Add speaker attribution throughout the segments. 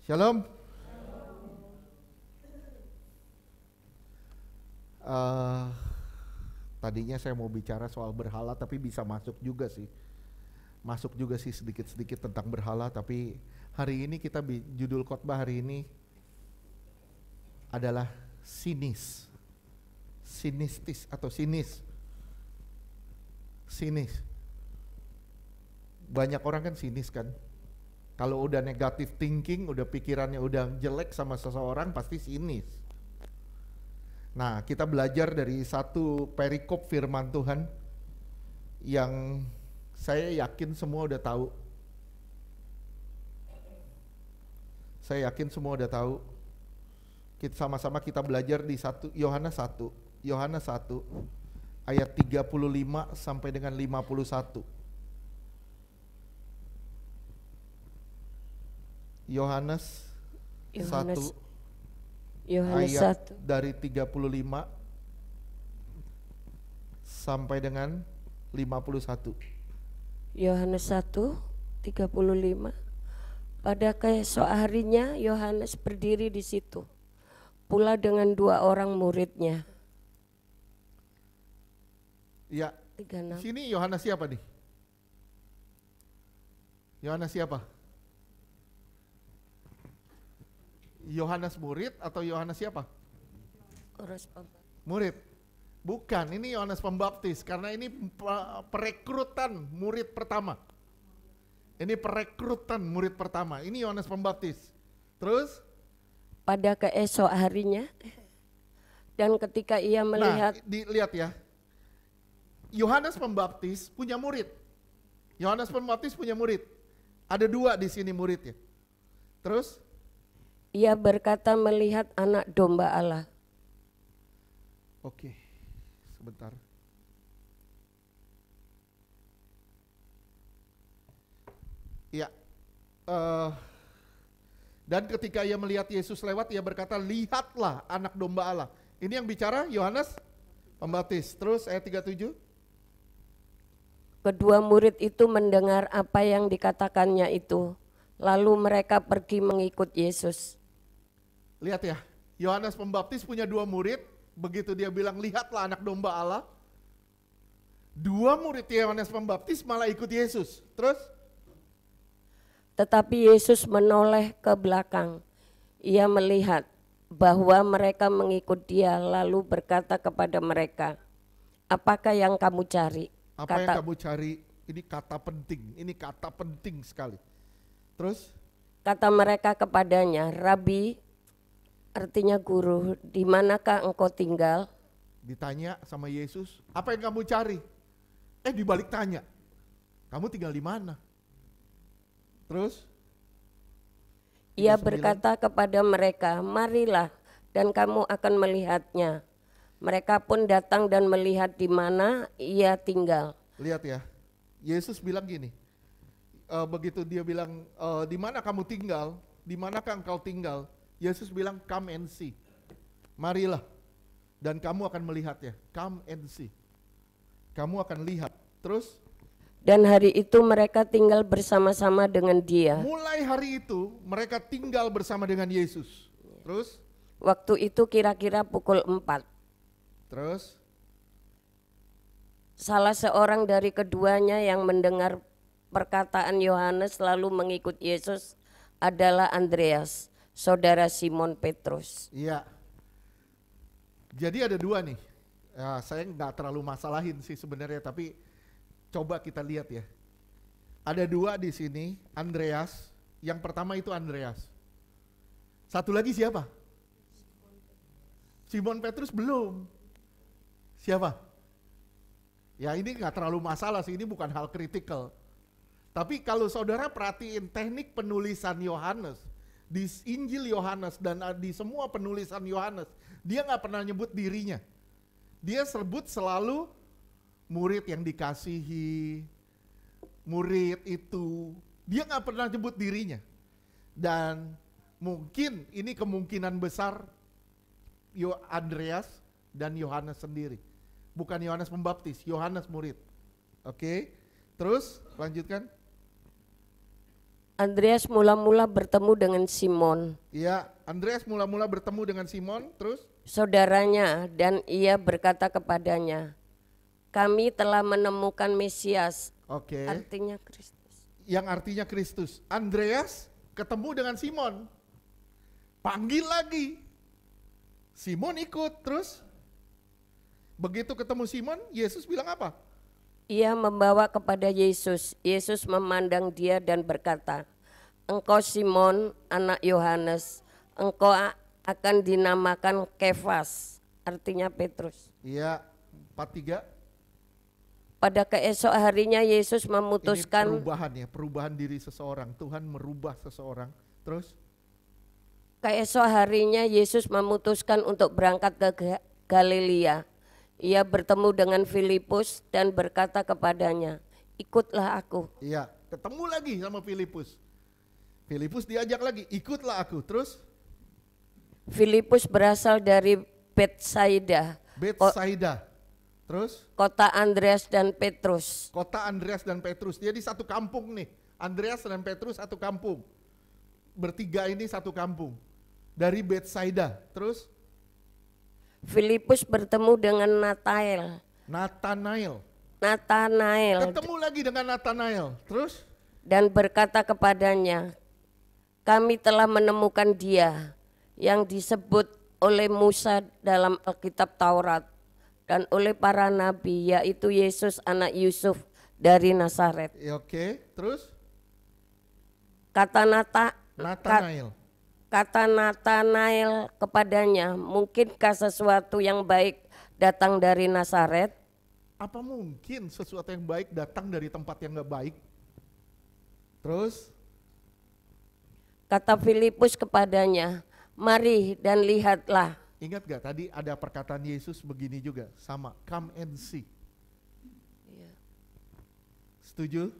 Speaker 1: Shalom. Eh, Tadinya saya mau bicara soal berhala, tapi bisa masuk juga sih. Masuk juga sih sedikit-sedikit tentang berhala, tapi hari ini judul khotbah hari ini adalah sinis. Sinistis atau sinis. Sinis. Banyak orang kan sinis kan. Kalau udah negative thinking, udah pikirannya udah jelek sama seseorang, pasti sinis. Nah, kita belajar dari satu perikop firman Tuhan yang saya yakin semua udah tahu. Saya yakin semua udah tahu. Kita sama-sama kita belajar di Yohanes 1. Yohanes 1 ayat 35 sampai dengan 51. Yohanes 1 ayat
Speaker 2: 1
Speaker 1: dari 35 sampai dengan 51.
Speaker 2: Yohanes 1:35. Pada keesok harinya Yohanes berdiri di situ pula dengan 2 orang muridnya.
Speaker 1: Ya,
Speaker 2: 36.
Speaker 1: sini Yohanes siapa nih? Yohanes siapa? Yohanes murid atau Yohanes siapa? Murid. Bukan, ini Yohanes Pembaptis karena ini perekrutan murid pertama. Ini perekrutan murid pertama. Ini Yohanes Pembaptis. Terus?
Speaker 2: Pada keesok harinya dan ketika ia melihat.
Speaker 1: Nah, lihat ya. Yohanes Pembaptis punya murid. Yohanes Pembaptis punya murid. Ada 2 di sini muridnya. Terus?
Speaker 2: Ia berkata melihat anak domba Allah.
Speaker 1: Oke, sebentar. Ya, dan ketika ia melihat Yesus lewat, ia berkata, lihatlah anak domba Allah. Ini yang bicara Yohanes Pembaptis. Terus ayat 37.
Speaker 2: Kedua murid itu mendengar apa yang dikatakannya itu, lalu mereka pergi mengikut Yesus.
Speaker 1: Lihat ya, Yohanes Pembaptis punya 2 murid, begitu dia bilang lihatlah anak domba Allah, 2 murid Yohanes Pembaptis malah ikut Yesus. Terus?
Speaker 2: Tetapi Yesus menoleh ke belakang. Ia melihat bahwa mereka mengikut dia, lalu berkata kepada mereka, apakah yang kamu cari?
Speaker 1: Apa yang kamu cari? Ini kata penting, ini kata penting sekali. Terus?
Speaker 2: Kata mereka kepadanya, Rabi, artinya guru, di manakah engkau tinggal?
Speaker 1: Ditanya sama Yesus, apa yang kamu cari? Dibalik tanya, kamu tinggal di mana? Terus?
Speaker 2: Ia berkata kepada mereka, marilah dan kamu akan melihatnya. Mereka pun datang dan melihat di mana ia tinggal.
Speaker 1: Lihat ya, Yesus bilang gini, begitu dia bilang, di mana kamu tinggal? Di manakah engkau tinggal? Yesus bilang, come and see. Marilah, dan kamu akan melihatnya. Come and see. Kamu akan lihat. Terus?
Speaker 2: Dan hari itu mereka tinggal bersama-sama dengan dia.
Speaker 1: Mulai hari itu mereka tinggal bersama dengan Yesus. Terus?
Speaker 2: Waktu itu kira-kira pukul 4.
Speaker 1: Terus?
Speaker 2: Salah seorang dari keduanya yang mendengar perkataan Yohanes lalu mengikut Yesus adalah Andreas, saudara Simon Petrus.
Speaker 1: Iya. Jadi ada 2 nih. Ya, saya nggak terlalu masalahin sih sebenarnya, tapi coba kita lihat ya. Ada 2 di sini, Andreas. Yang pertama itu Andreas. Satu lagi siapa? Simon Petrus belum. Siapa? Ya ini nggak terlalu masalah sih, ini bukan hal kritikal. Tapi kalau saudara perhatiin teknik penulisan Yohanes, di Injil Yohanes dan di semua penulisan Yohanes, dia nggak pernah nyebut dirinya. Dia sebut selalu murid yang dikasihi, murid itu. Dia nggak pernah nyebut dirinya. Dan mungkin ini kemungkinan besar Andreas dan Yohanes sendiri. Bukan Yohanes Pembaptis, Yohanes murid. Oke, terus lanjutkan.
Speaker 2: Andreas mula-mula bertemu dengan Simon,
Speaker 1: Ya, Andreas mula-mula bertemu dengan Simon, terus?
Speaker 2: saudaranya, dan ia berkata kepadanya, kami telah menemukan Mesias,
Speaker 1: Oke.
Speaker 2: artinya Kristus.
Speaker 1: Yang artinya Kristus. Andreas ketemu dengan Simon. Panggil lagi. Simon ikut, terus? Begitu ketemu Simon, Yesus bilang apa?
Speaker 2: Ia membawa kepada Yesus. Yesus memandang dia dan berkata, engkau Simon, anak Yohanes, engkau akan dinamakan Kefas, artinya Petrus.
Speaker 1: Iya, 43.
Speaker 2: Pada keesok harinya Yesus
Speaker 1: Ini
Speaker 2: memutuskan,
Speaker 1: perubahan ya, perubahan diri seseorang. Tuhan merubah seseorang. Terus?
Speaker 2: keesok harinya Yesus memutuskan untuk berangkat ke Galilea. Ia bertemu dengan Filipus dan berkata kepadanya, ikutlah aku.
Speaker 1: Iya, ketemu lagi sama Filipus. Filipus diajak lagi, ikutlah aku. Terus?
Speaker 2: Filipus berasal dari Betsaida,
Speaker 1: Betsaida. Terus?
Speaker 2: kota Andreas dan Petrus.
Speaker 1: Kota Andreas dan Petrus. Dia di satu kampung nih. Andreas dan Petrus satu kampung. Bertiga ini satu kampung. Dari Betsaida. Terus?
Speaker 2: Filipus bertemu dengan Nathanael.
Speaker 1: Ketemu lagi dengan Nathanael. Terus?
Speaker 2: Dan berkata kepadanya, kami telah menemukan dia yang disebut oleh Musa dalam Alkitab Taurat dan oleh para nabi, yaitu Yesus anak Yusuf dari Nazaret.
Speaker 1: Oke, terus?
Speaker 2: Kata
Speaker 1: Nathanael.
Speaker 2: kepadanya, mungkinkah sesuatu yang baik datang dari Nazaret?
Speaker 1: Apa mungkin sesuatu yang baik datang dari tempat yang gak baik? Terus?
Speaker 2: Kata Filipus kepadanya, mari dan lihatlah.
Speaker 1: Ingat gak tadi ada perkataan Yesus begini juga, sama, come and see. Setuju?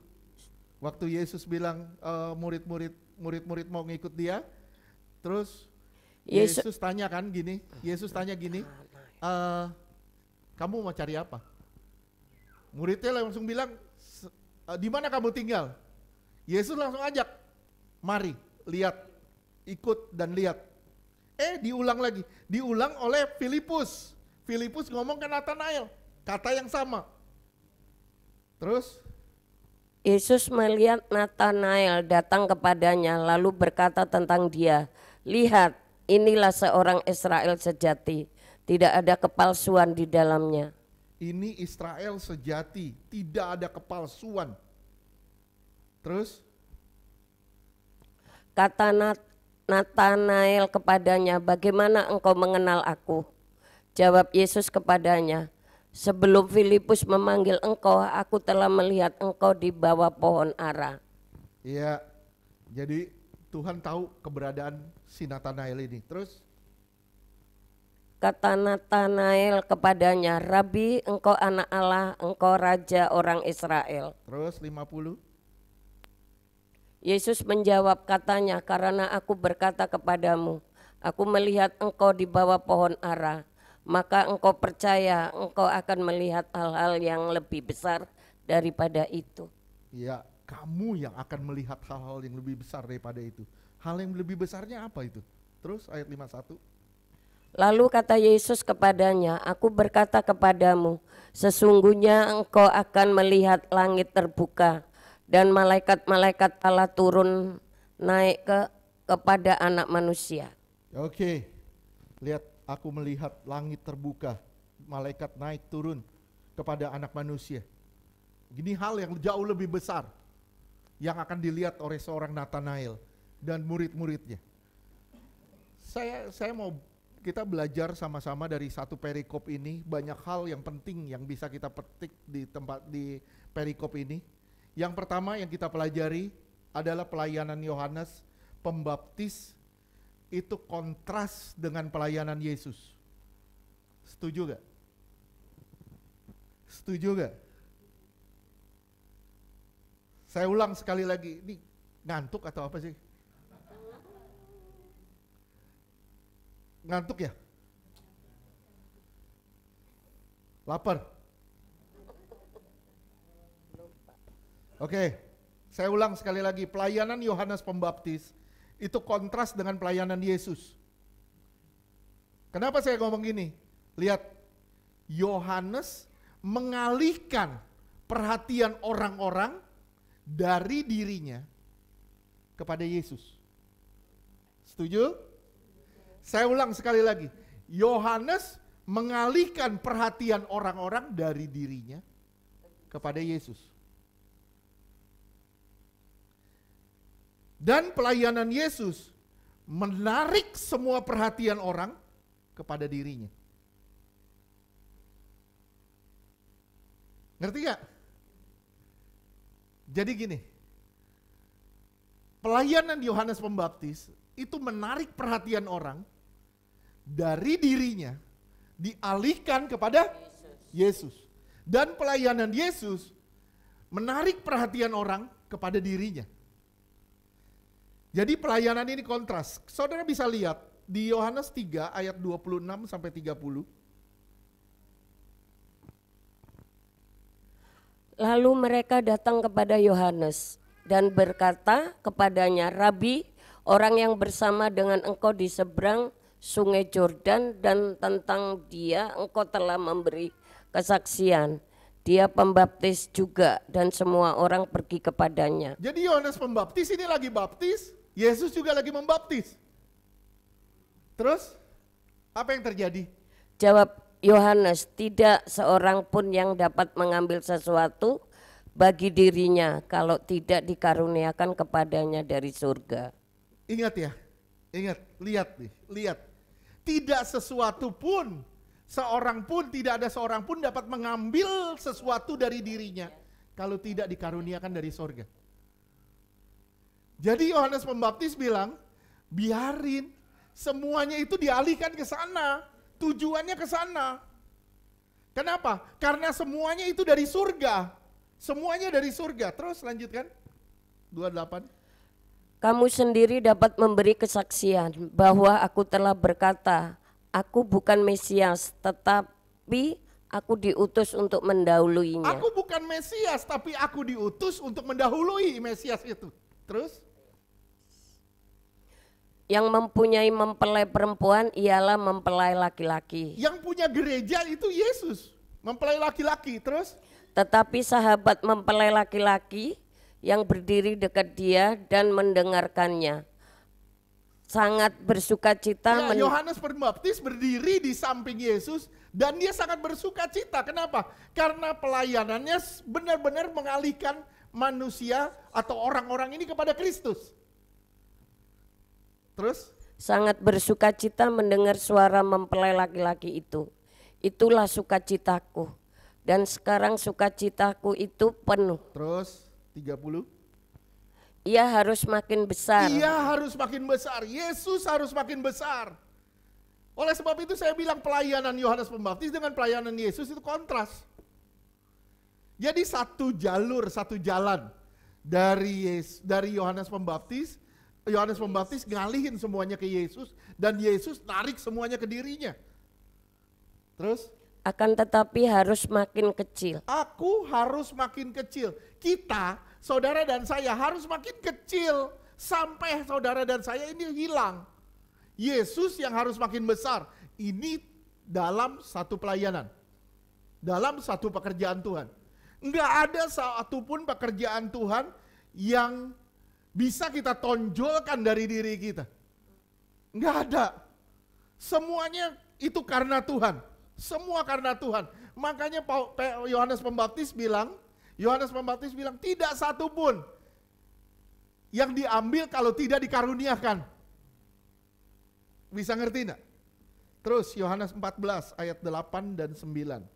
Speaker 1: Waktu Yesus bilang murid-murid mau ngikut dia, terus Yesus tanya kan gini, kamu mau cari apa? Muridnya langsung bilang, di mana kamu tinggal? Yesus langsung ajak, mari lihat, ikut dan lihat. Diulang oleh Filipus. Filipus ngomong ke Nathanael, kata yang sama. Terus?
Speaker 2: Yesus melihat Nathanael datang kepadanya lalu berkata tentang dia, lihat, inilah seorang Israel sejati, tidak ada kepalsuan di dalamnya.
Speaker 1: Ini Israel sejati, tidak ada kepalsuan. Terus?
Speaker 2: Kata Nathanael kepadanya, bagaimana engkau mengenal aku? Jawab Yesus kepadanya, sebelum Filipus memanggil engkau, aku telah melihat engkau di bawah pohon ara.
Speaker 1: Iya, jadi Tuhan tahu keberadaan si Nathanael ini. Terus?
Speaker 2: Kata Nathanael kepadanya, Rabi, engkau anak Allah, engkau raja orang Israel.
Speaker 1: Terus 50.
Speaker 2: Yesus menjawab katanya, karena aku berkata kepadamu, aku melihat engkau di bawah pohon ara, maka engkau percaya engkau akan melihat hal-hal yang lebih besar daripada itu.
Speaker 1: Ya, kamu yang akan melihat hal-hal yang lebih besar daripada itu. Hal yang lebih besarnya apa itu? Terus ayat 51.
Speaker 2: Lalu kata Yesus kepadanya, aku berkata kepadamu, sesungguhnya engkau akan melihat langit terbuka dan malaikat-malaikat Allah turun naik kepada anak manusia.
Speaker 1: Oke, lihat, aku melihat langit terbuka, malaikat naik turun kepada anak manusia. Ini hal yang jauh lebih besar yang akan dilihat oleh seorang Nathanael dan murid-muridnya. Saya mau kita belajar sama-sama dari satu perikop ini, banyak hal yang penting yang bisa kita petik di perikop ini. Yang pertama yang kita pelajari adalah pelayanan Yohanes Pembaptis itu kontras dengan pelayanan Yesus. Setuju gak? Setuju gak? Saya ulang sekali lagi, ini ngantuk atau apa sih? Ngantuk ya? Lapar? Oke, Saya ulang sekali lagi, pelayanan Yohanes Pembaptis itu kontras dengan pelayanan Yesus. Kenapa saya ngomong gini? Lihat, Yohanes mengalihkan perhatian orang-orang dari dirinya kepada Yesus. Setuju? Saya ulang sekali lagi, Yohanes mengalihkan perhatian orang-orang dari dirinya kepada Yesus. Dan pelayanan Yesus menarik semua perhatian orang kepada dirinya. Ngerti gak? Jadi gini, pelayanan Yohanes Pembaptis itu menarik perhatian orang dari dirinya dialihkan kepada Yesus. Dan pelayanan Yesus menarik perhatian orang kepada dirinya. Jadi pelayanan ini kontras. Saudara bisa lihat di Yohanes 3 ayat 26 sampai 30.
Speaker 2: Lalu mereka datang kepada Yohanes dan berkata kepadanya, Rabi, orang yang bersama dengan engkau di seberang sungai Yordan, dan tentang dia engkau telah memberi kesaksian. Dia pembaptis juga dan semua orang pergi kepadanya.
Speaker 1: Jadi Yohanes Pembaptis ini lagi baptis, Yesus juga lagi membaptis. Terus apa yang terjadi?
Speaker 2: Jawab Yohanes, tidak seorang pun yang dapat mengambil sesuatu bagi dirinya kalau tidak dikaruniakan kepadanya dari surga.
Speaker 1: Ingat ya, ingat, lihat nih, lihat. Tidak sesuatu pun, seorang pun, tidak ada seorang pun dapat mengambil sesuatu dari dirinya kalau tidak dikaruniakan dari surga. Jadi Yohanes Pembaptis bilang, biarin semuanya itu dialihkan ke sana, tujuannya ke sana. Kenapa? Karena semuanya itu dari surga. Semuanya dari surga. Terus lanjutkan. 28.
Speaker 2: Kamu sendiri dapat memberi kesaksian bahwa aku telah berkata, aku bukan Mesias, tetapi aku diutus untuk mendahuluinya.
Speaker 1: Aku bukan Mesias, tapi aku diutus untuk mendahului Mesias itu. Terus?
Speaker 2: Yang mempunyai mempelai perempuan ialah mempelai laki-laki.
Speaker 1: Yang punya gereja itu Yesus, mempelai laki-laki. Terus?
Speaker 2: Tetapi sahabat mempelai laki-laki yang berdiri dekat dia dan mendengarkannya sangat bersuka cita.
Speaker 1: Yohanes Pembaptis berdiri di samping Yesus dan dia sangat bersuka cita. Kenapa? Karena pelayanannya benar-benar mengalihkan manusia atau orang-orang ini kepada Kristus. Terus?
Speaker 2: Sangat bersuka cita mendengar suara mempelai laki-laki itu. Itulah sukacitaku. Dan sekarang sukacitaku itu penuh.
Speaker 1: Terus 30.
Speaker 2: Ia harus makin besar.
Speaker 1: Ia harus makin besar. Yesus harus makin besar. Oleh sebab itu saya bilang pelayanan Yohanes Pembaptis dengan pelayanan Yesus itu kontras. Jadi satu jalur, satu jalan dari Yohanes Pembaptis. Yohanes Pembaptis ngalihin semuanya ke Yesus dan Yesus narik semuanya ke dirinya. Terus?
Speaker 2: Akan tetapi harus makin kecil.
Speaker 1: Aku harus makin kecil. Kita, saudara dan saya harus makin kecil sampai saudara dan saya ini hilang. Yesus yang harus makin besar. Ini dalam satu pelayanan. Dalam satu pekerjaan Tuhan. Enggak ada satupun pekerjaan Tuhan yang bisa kita tonjolkan dari diri kita. Enggak ada. Semuanya itu karena Tuhan. Semua karena Tuhan. Makanya Yohanes Pembaptis bilang, tidak satu pun yang diambil kalau tidak dikaruniakan. Bisa ngerti enggak? Terus Yohanes 14 ayat 8 dan 9.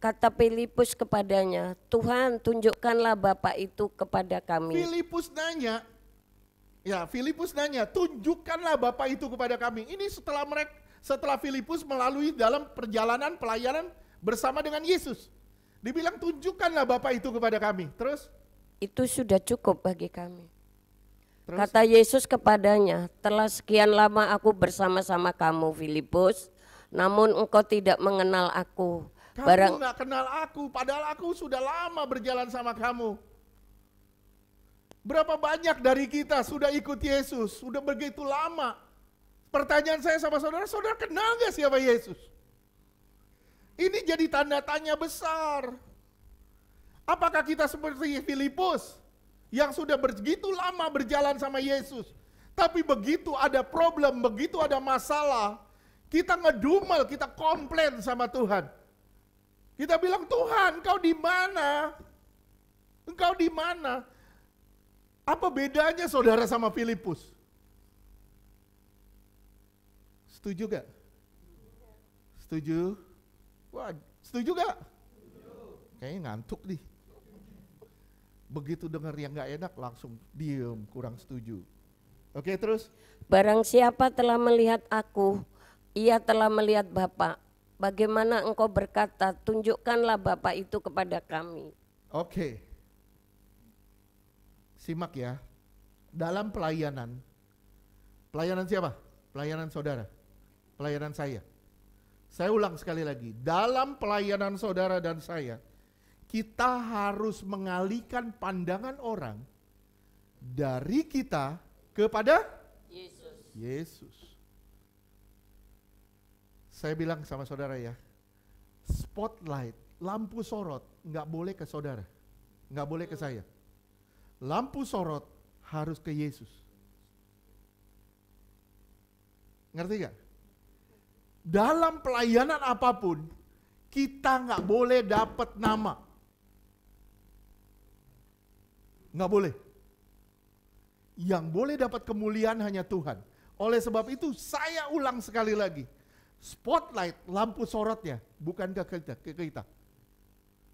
Speaker 2: Kata Filipus kepadanya, Tuhan tunjukkanlah Bapa itu kepada kami.
Speaker 1: Filipus nanya, tunjukkanlah Bapa itu kepada kami. Ini setelah Filipus melalui dalam perjalanan pelayanan bersama dengan Yesus. Dibilang tunjukkanlah Bapa itu kepada kami. Terus?
Speaker 2: Itu sudah cukup bagi kami.
Speaker 1: Terus?
Speaker 2: Kata Yesus kepadanya, telah sekian lama aku bersama-sama kamu Filipus, namun engkau tidak mengenal aku.
Speaker 1: Kamu nggak kenal aku, padahal aku sudah lama berjalan sama kamu. Berapa banyak dari kita sudah ikut Yesus, sudah begitu lama. Pertanyaan saya sama saudara, saudara kenal nggak siapa Yesus? Ini jadi tanda tanya besar. Apakah kita seperti Filipus yang sudah begitu lama berjalan sama Yesus, tapi begitu ada problem, begitu ada masalah, kita ngedumel, kita komplain sama Tuhan. Kita bilang, Tuhan, Engkau di mana? Engkau di mana? Apa bedanya saudara sama Filipus? Setuju gak? Setuju? Wah, setuju gak? Kayaknya ngantuk nih. Begitu dengar yang gak enak langsung diem, kurang setuju. Oke, terus?
Speaker 2: Barang siapa telah melihat aku, ia telah melihat Bapa. Bagaimana engkau berkata, tunjukkanlah Bapa itu kepada kami.
Speaker 1: Oke. Simak ya. Dalam pelayanan siapa? Pelayanan saudara. Pelayanan saya. Saya ulang sekali lagi. Dalam pelayanan saudara dan saya, kita harus mengalihkan pandangan orang dari kita kepada Yesus. Saya bilang sama saudara ya, spotlight, lampu sorot nggak boleh ke saudara, nggak boleh ke saya. Lampu sorot harus ke Yesus. Ngerti gak? Dalam pelayanan apapun, kita nggak boleh dapat nama. Nggak boleh. Yang boleh dapat kemuliaan hanya Tuhan. Oleh sebab itu saya ulang sekali lagi. Spotlight, lampu sorotnya bukan ke kita,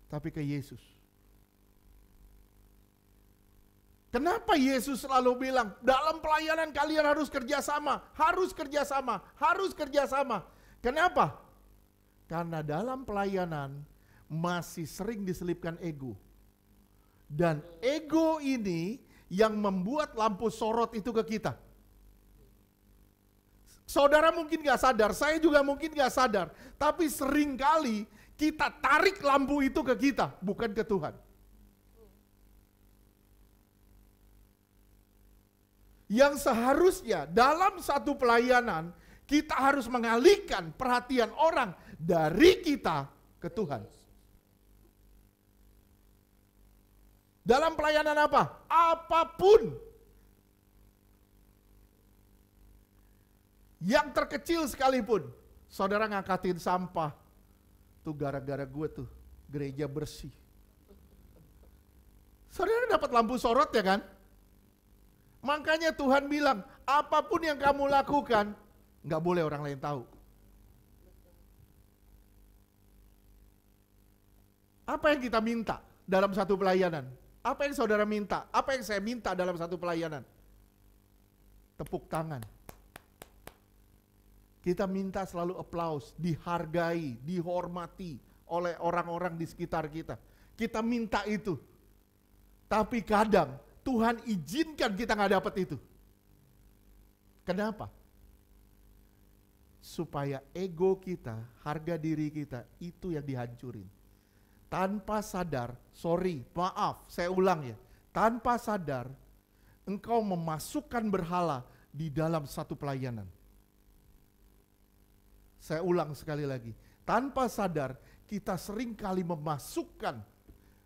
Speaker 1: tapi ke Yesus. Kenapa Yesus selalu bilang, dalam pelayanan kalian harus kerjasama, harus kerjasama, harus kerjasama. Kenapa? Karena dalam pelayanan masih sering diselipkan ego. Dan ego ini yang membuat lampu sorot itu ke kita. Saudara mungkin gak sadar, saya juga mungkin gak sadar. Tapi seringkali kita tarik lampu itu ke kita, bukan ke Tuhan. Yang seharusnya dalam satu pelayanan, kita harus mengalihkan perhatian orang dari kita ke Tuhan. Dalam pelayanan apa? Apapun. Yang terkecil sekalipun, saudara ngangkatin sampah, tuh gara-gara gue tuh, gereja bersih. Saudara dapat lampu sorot ya kan? Makanya Tuhan bilang, apapun yang kamu lakukan, nggak boleh orang lain tahu. Apa yang kita minta dalam satu pelayanan? Apa yang saudara minta? Apa yang saya minta dalam satu pelayanan? Tepuk tangan. Kita minta selalu aplaus, dihargai, dihormati oleh orang-orang di sekitar kita. Kita minta itu. Tapi kadang Tuhan izinkan kita nggak dapat itu. Kenapa? Supaya ego kita, harga diri kita itu yang dihancurin. Tanpa sadar, maaf, saya ulang ya. Tanpa sadar, engkau memasukkan berhala di dalam satu pelayanan. Saya ulang sekali lagi. Tanpa sadar, kita sering kali memasukkan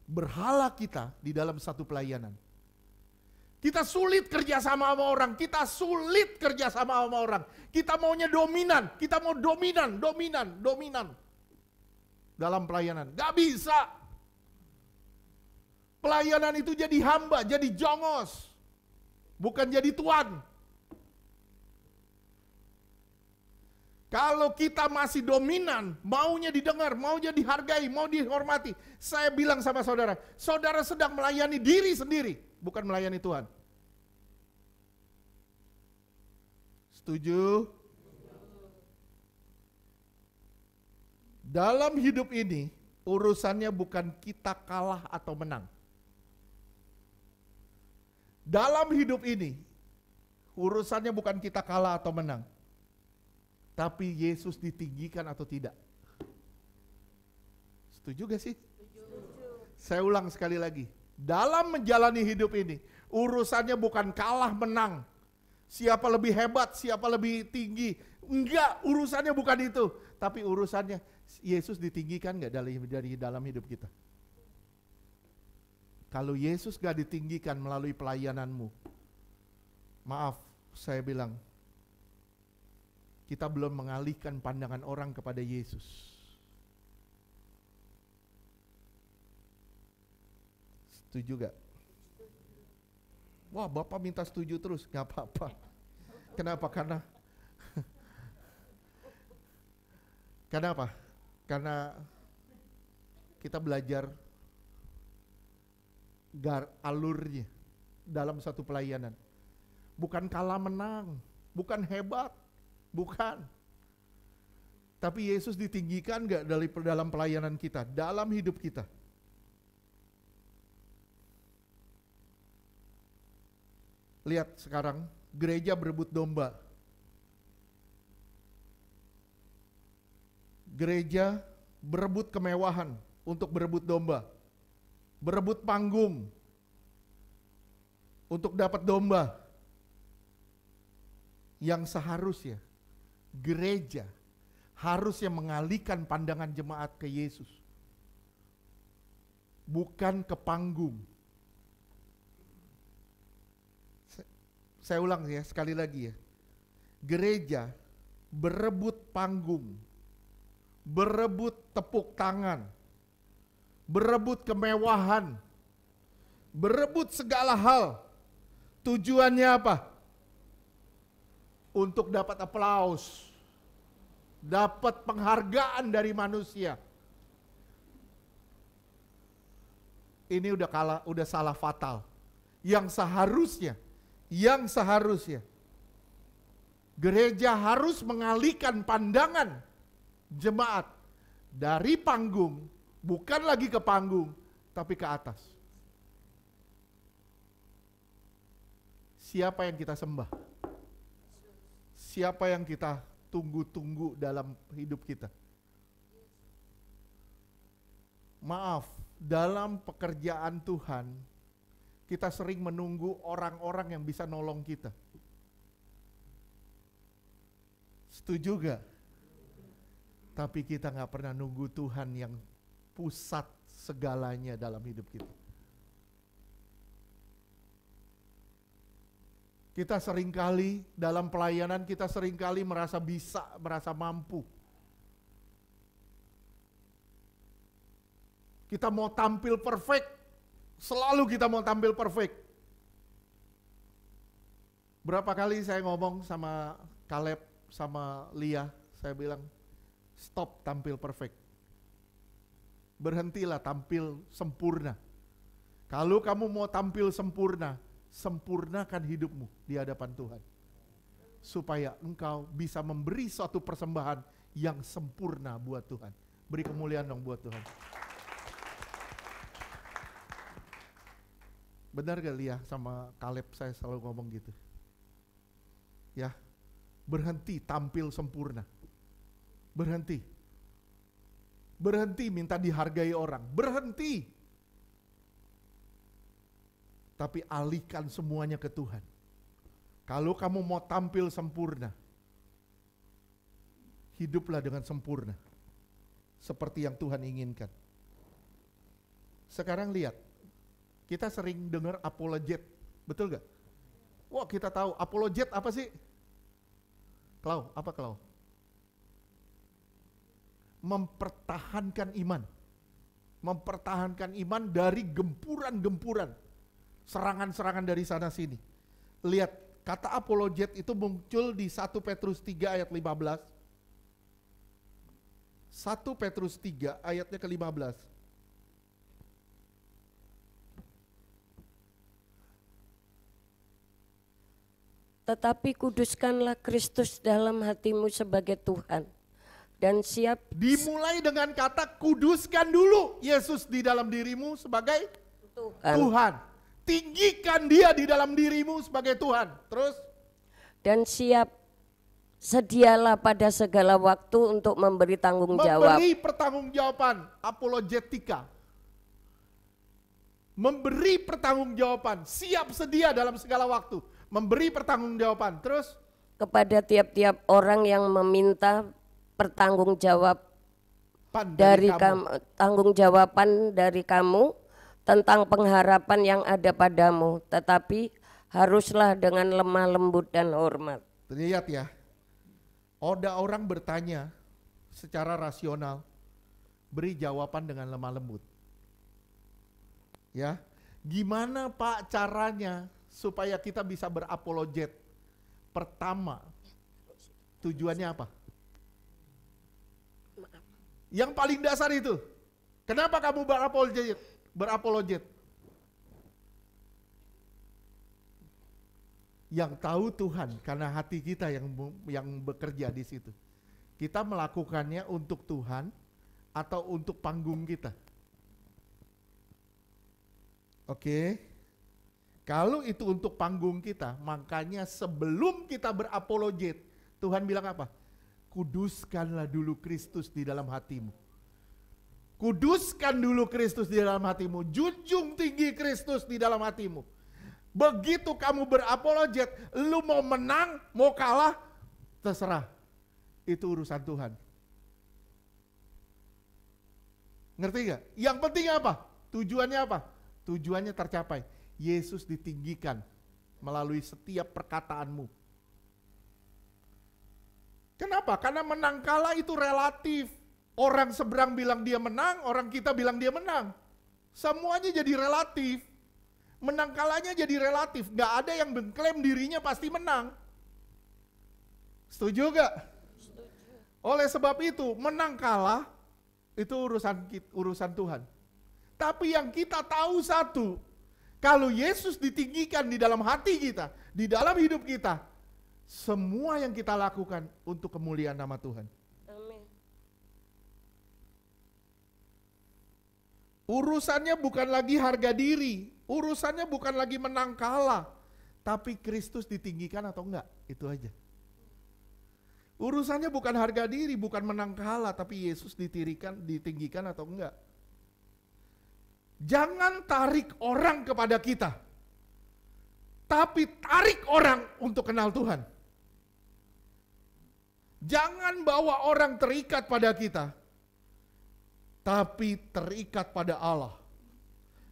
Speaker 1: berhala kita di dalam satu pelayanan. Kita sulit kerja sama orang, kita sulit kerja sama orang. Kita maunya dominan, kita mau dominan. Dalam pelayanan, gak bisa. Pelayanan itu jadi hamba, jadi jongos. Bukan jadi tuan. Kalau kita masih dominan, maunya didengar, maunya dihargai, mau dihormati. Saya bilang sama saudara, saudara sedang melayani diri sendiri, bukan melayani Tuhan. Setuju? Dalam hidup ini, urusannya bukan kita kalah atau menang. Dalam hidup ini, urusannya bukan kita kalah atau menang. Tapi Yesus ditinggikan atau tidak. Setuju gak sih? Saya ulang sekali lagi. Dalam menjalani hidup ini, urusannya bukan kalah menang. Siapa lebih hebat, siapa lebih tinggi. Enggak, urusannya bukan itu. Tapi urusannya Yesus ditinggikan gak dari dalam hidup kita? Kalau Yesus gak ditinggikan melalui pelayananmu, maaf, saya bilang, kita belum mengalihkan pandangan orang kepada Yesus. Setuju gak? Wah, Bapak minta setuju terus, gak apa-apa. Kenapa? Kenapa? Karena kita belajar alurnya dalam satu pelayanan. Bukan kalah menang, bukan hebat, bukan. Tapi Yesus ditinggikan gak dalam pelayanan kita, dalam hidup kita? Lihat sekarang, gereja berebut domba. Gereja berebut kemewahan untuk berebut domba. Berebut panggung untuk dapat domba. Yang seharusnya gereja harusnya mengalihkan pandangan jemaat ke Yesus. Bukan ke panggung. Saya ulang ya, sekali lagi ya. Gereja berebut panggung, berebut tepuk tangan, berebut kemewahan, berebut segala hal. Tujuannya apa? Untuk dapat aplaus, dapat penghargaan dari manusia. Ini udah salah fatal. Yang seharusnya gereja harus mengalihkan pandangan jemaat dari panggung, bukan lagi ke panggung, tapi ke atas. Siapa yang kita sembah? Siapa yang kita tunggu-tunggu dalam hidup kita? Maaf, dalam pekerjaan Tuhan, kita sering menunggu orang-orang yang bisa nolong kita. Setuju gak? Tapi kita gak pernah nunggu Tuhan yang pusat segalanya dalam hidup kita. Kita seringkali dalam pelayanan, kita seringkali merasa bisa, merasa mampu. Kita mau tampil perfect. Selalu kita mau tampil perfect. Berapa kali saya ngomong sama Caleb, sama Lia, saya bilang, stop tampil perfect. Berhentilah tampil sempurna. Kalau kamu mau tampil sempurna, sempurnakan hidupmu di hadapan Tuhan. Supaya engkau bisa memberi suatu persembahan yang sempurna buat Tuhan. Beri kemuliaan dong buat Tuhan. Benar gak Lia sama Caleb, saya selalu ngomong gitu. Ya, berhenti tampil sempurna. Berhenti. Berhenti minta dihargai orang. Berhenti. Tapi alihkan semuanya ke Tuhan. Kalau kamu mau tampil sempurna, hiduplah dengan sempurna. Seperti yang Tuhan inginkan. Sekarang lihat. Kita sering dengar apologet, betul gak? Wah, kita tahu apologet apa sih? Klau, apa Klau? Mempertahankan iman. Mempertahankan iman dari gempuran-gempuran. Serangan-serangan dari sana sini. Lihat, kata apologet itu muncul di 1 Petrus 3 ayat 15. 1 Petrus 3 ayatnya ke-15.
Speaker 2: Tetapi kuduskanlah Kristus dalam hatimu sebagai Tuhan. Dan siap.
Speaker 1: Dimulai dengan kata kuduskan dulu Yesus di dalam dirimu sebagai Tuhan. Tinggikan dia di dalam dirimu sebagai Tuhan. Terus.
Speaker 2: Dan siap Sedialah pada segala waktu untuk memberi tanggung jawab.
Speaker 1: Memberi pertanggungjawaban, apologetika. Memberi pertanggungjawaban, siap sedia dalam segala waktu. Memberi pertanggungjawaban. Terus
Speaker 2: Kepada tiap-tiap orang yang meminta pertanggungjawab dari kamu, tanggung-jawaban dari kamu tentang pengharapan yang ada padamu, tetapi haruslah dengan lemah lembut dan hormat.
Speaker 1: Lihat ya, ada orang bertanya secara rasional, beri jawaban dengan lemah lembut. Ya, gimana Pak caranya supaya kita bisa berapologet? Pertama, tujuannya apa? Yang paling dasar itu. Kenapa kamu berapologet? Berapologet. Yang tahu Tuhan, karena hati kita yang bekerja di situ. Kita melakukannya untuk Tuhan atau untuk panggung kita. Oke. Kalau itu untuk panggung kita, makanya sebelum kita berapologet, Tuhan bilang apa? Kuduskanlah dulu Kristus di dalam hatimu. Kuduskan dulu Kristus di dalam hatimu. Junjung tinggi Kristus di dalam hatimu. Begitu kamu berapologet, lu mau menang, mau kalah, terserah. Itu urusan Tuhan. Ngerti gak? Yang penting apa? Tujuannya apa? Tujuannya tercapai. Yesus ditinggikan melalui setiap perkataanmu. Kenapa? Karena menang kalah itu relatif. Orang seberang bilang dia menang, orang kita bilang dia menang. Semuanya jadi relatif. Menang kalahnya jadi relatif. Gak ada yang mengklaim dirinya pasti menang. Setuju gak? Oleh sebab itu, menang kalah itu urusan Tuhan. Tapi yang kita tahu satu, kalau Yesus ditinggikan di dalam hati kita, di dalam hidup kita, semua yang kita lakukan untuk kemuliaan nama Tuhan.
Speaker 2: Amin.
Speaker 1: Urusannya bukan lagi harga diri, urusannya bukan lagi menang kalah, tapi Kristus ditinggikan atau enggak, itu aja. Urusannya bukan harga diri, bukan menang kalah, tapi Yesus ditinggikan atau enggak. Jangan tarik orang kepada kita, tapi tarik orang untuk kenal Tuhan. Jangan bawa orang terikat pada kita, tapi terikat pada Allah.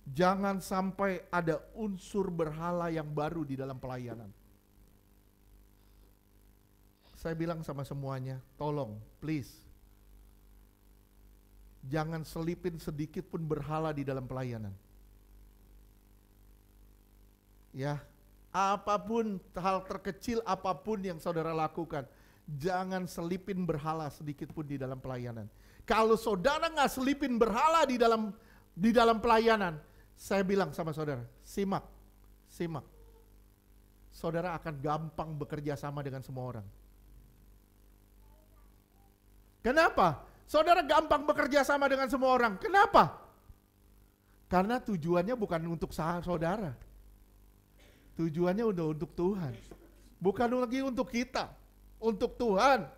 Speaker 1: Jangan sampai ada unsur berhala yang baru di dalam pelayanan. Saya bilang sama semuanya, tolong, please. Jangan selipin sedikit pun berhala di dalam pelayanan. Ya, apapun hal terkecil apapun yang saudara lakukan, jangan selipin berhala sedikit pun di dalam pelayanan. Kalau saudara nggak selipin berhala di dalam pelayanan, saya bilang sama saudara, simak. Saudara akan gampang bekerja sama dengan semua orang. Kenapa? Saudara gampang bekerja sama dengan semua orang. Kenapa? Karena tujuannya bukan untuk saudara. Tujuannya udah untuk Tuhan. Bukan lagi untuk kita. Untuk Tuhan.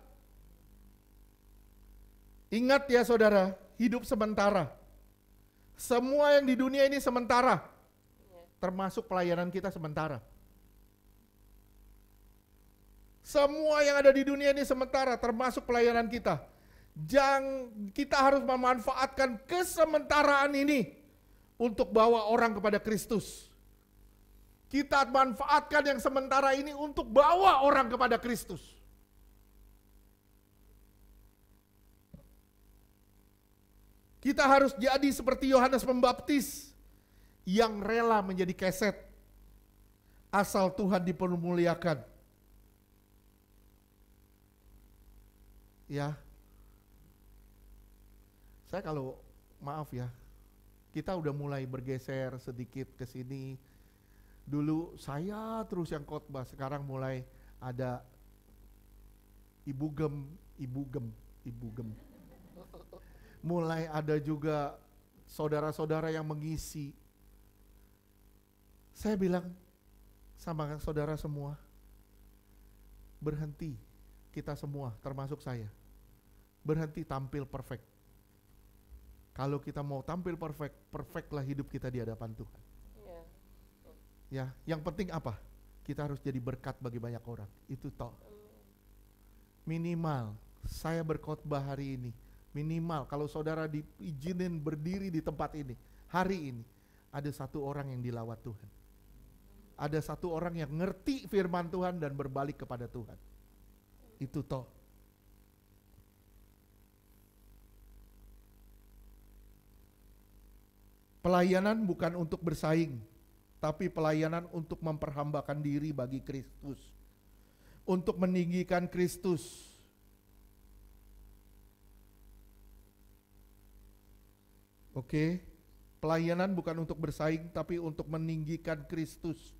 Speaker 1: Ingat ya saudara, hidup sementara. Semua yang di dunia ini sementara. Termasuk pelayanan kita sementara. Semua yang ada di dunia ini sementara, termasuk pelayanan kita. Kita harus memanfaatkan kesementaraan ini untuk bawa orang kepada Kristus. Kita manfaatkan yang sementara ini untuk bawa orang kepada Kristus. Kita harus jadi seperti Yohanes Pembaptis yang rela menjadi keset asal Tuhan dipermuliakan. Ya. Saya kalau maaf ya, kita udah mulai bergeser sedikit ke sini. Dulu saya terus yang khotbah, sekarang mulai ada ibu gem. Mulai ada juga saudara-saudara yang mengisi. Saya bilang sama saudara semua, berhenti kita semua, termasuk saya, berhenti tampil perfect. Kalau kita mau tampil perfect, perfectlah hidup kita di hadapan Tuhan. Ya, yang penting apa? Kita harus jadi berkat bagi banyak orang. Itu toh. Minimal saya berkhotbah hari ini, minimal kalau saudara diizinin berdiri di tempat ini, hari ini ada satu orang yang dilawat Tuhan. Ada satu orang yang ngerti firman Tuhan dan berbalik kepada Tuhan. Itu toh. Pelayanan bukan untuk bersaing, tapi pelayanan untuk memperhambakan diri bagi Kristus, untuk meninggikan Kristus. Oke, pelayanan bukan untuk bersaing, tapi untuk meninggikan Kristus,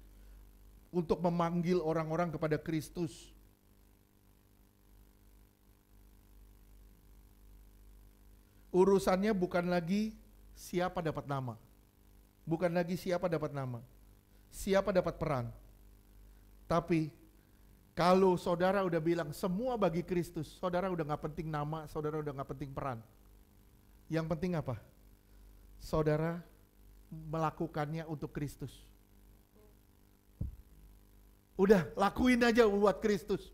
Speaker 1: untuk memanggil orang-orang kepada Kristus. Urusannya bukan lagi siapa dapat nama, bukan lagi siapa dapat nama, siapa dapat peran. Tapi kalau saudara udah bilang semua bagi Kristus, saudara udah gak penting nama, saudara udah gak penting peran. Yang penting apa? Saudara melakukannya untuk Kristus. Udah lakuin aja buat Kristus.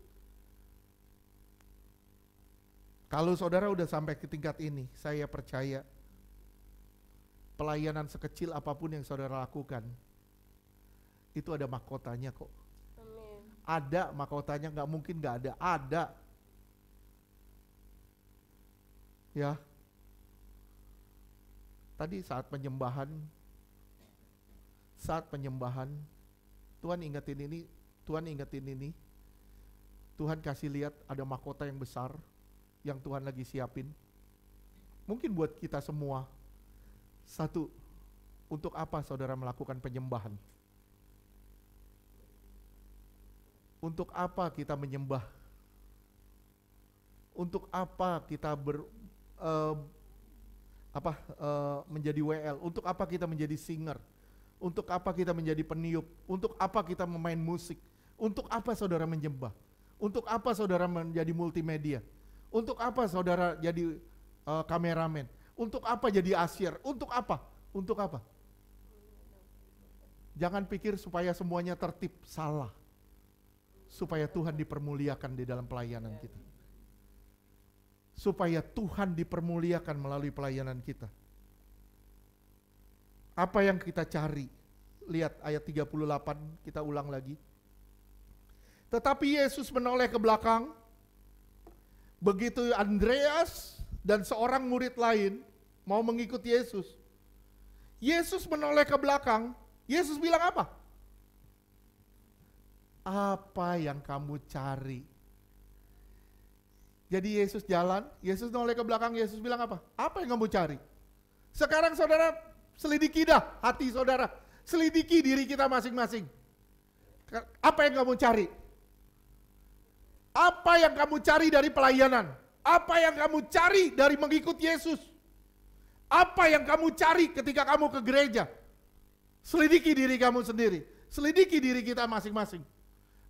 Speaker 1: Kalau saudara udah sampai ke tingkat ini, saya percaya pelayanan sekecil apapun yang saudara lakukan, itu ada mahkotanya kok.
Speaker 2: Amin.
Speaker 1: Ada mahkotanya, gak mungkin gak ada. Ada. Ya. Tadi saat penyembahan, Tuhan ingetin ini, Tuhan kasih lihat ada mahkota yang besar yang Tuhan lagi siapin. Mungkin buat kita semua. Satu, untuk apa saudara melakukan penyembahan? Untuk apa kita menyembah? Untuk apa kita menjadi WL? Untuk apa kita menjadi singer? Untuk apa kita menjadi peniup? Untuk apa kita memain musik? Untuk apa saudara menyembah? Untuk apa saudara menjadi multimedia? Untuk apa saudara jadi kameramen? Untuk apa jadi asyir? Untuk apa? Untuk apa? Jangan pikir supaya semuanya tertib, salah. Supaya Tuhan dipermuliakan di dalam pelayanan kita. Supaya Tuhan dipermuliakan melalui pelayanan kita. Apa yang kita cari? Lihat ayat 38, kita ulang lagi. Tetapi Yesus menoleh ke belakang. Begitu Andreas dan seorang murid lain mau mengikuti Yesus. Yesus menoleh ke belakang. Yesus bilang apa? Apa yang kamu cari? Jadi Yesus jalan, Yesus noleh ke belakang, Yesus bilang apa? Apa yang kamu cari? Sekarang saudara selidiki dah hati saudara. Selidiki diri kita masing-masing. Apa yang kamu cari? Apa yang kamu cari dari pelayanan? Apa yang kamu cari dari mengikuti Yesus? Apa yang kamu cari ketika kamu ke gereja? Selidiki diri kamu sendiri. Selidiki diri kita masing-masing.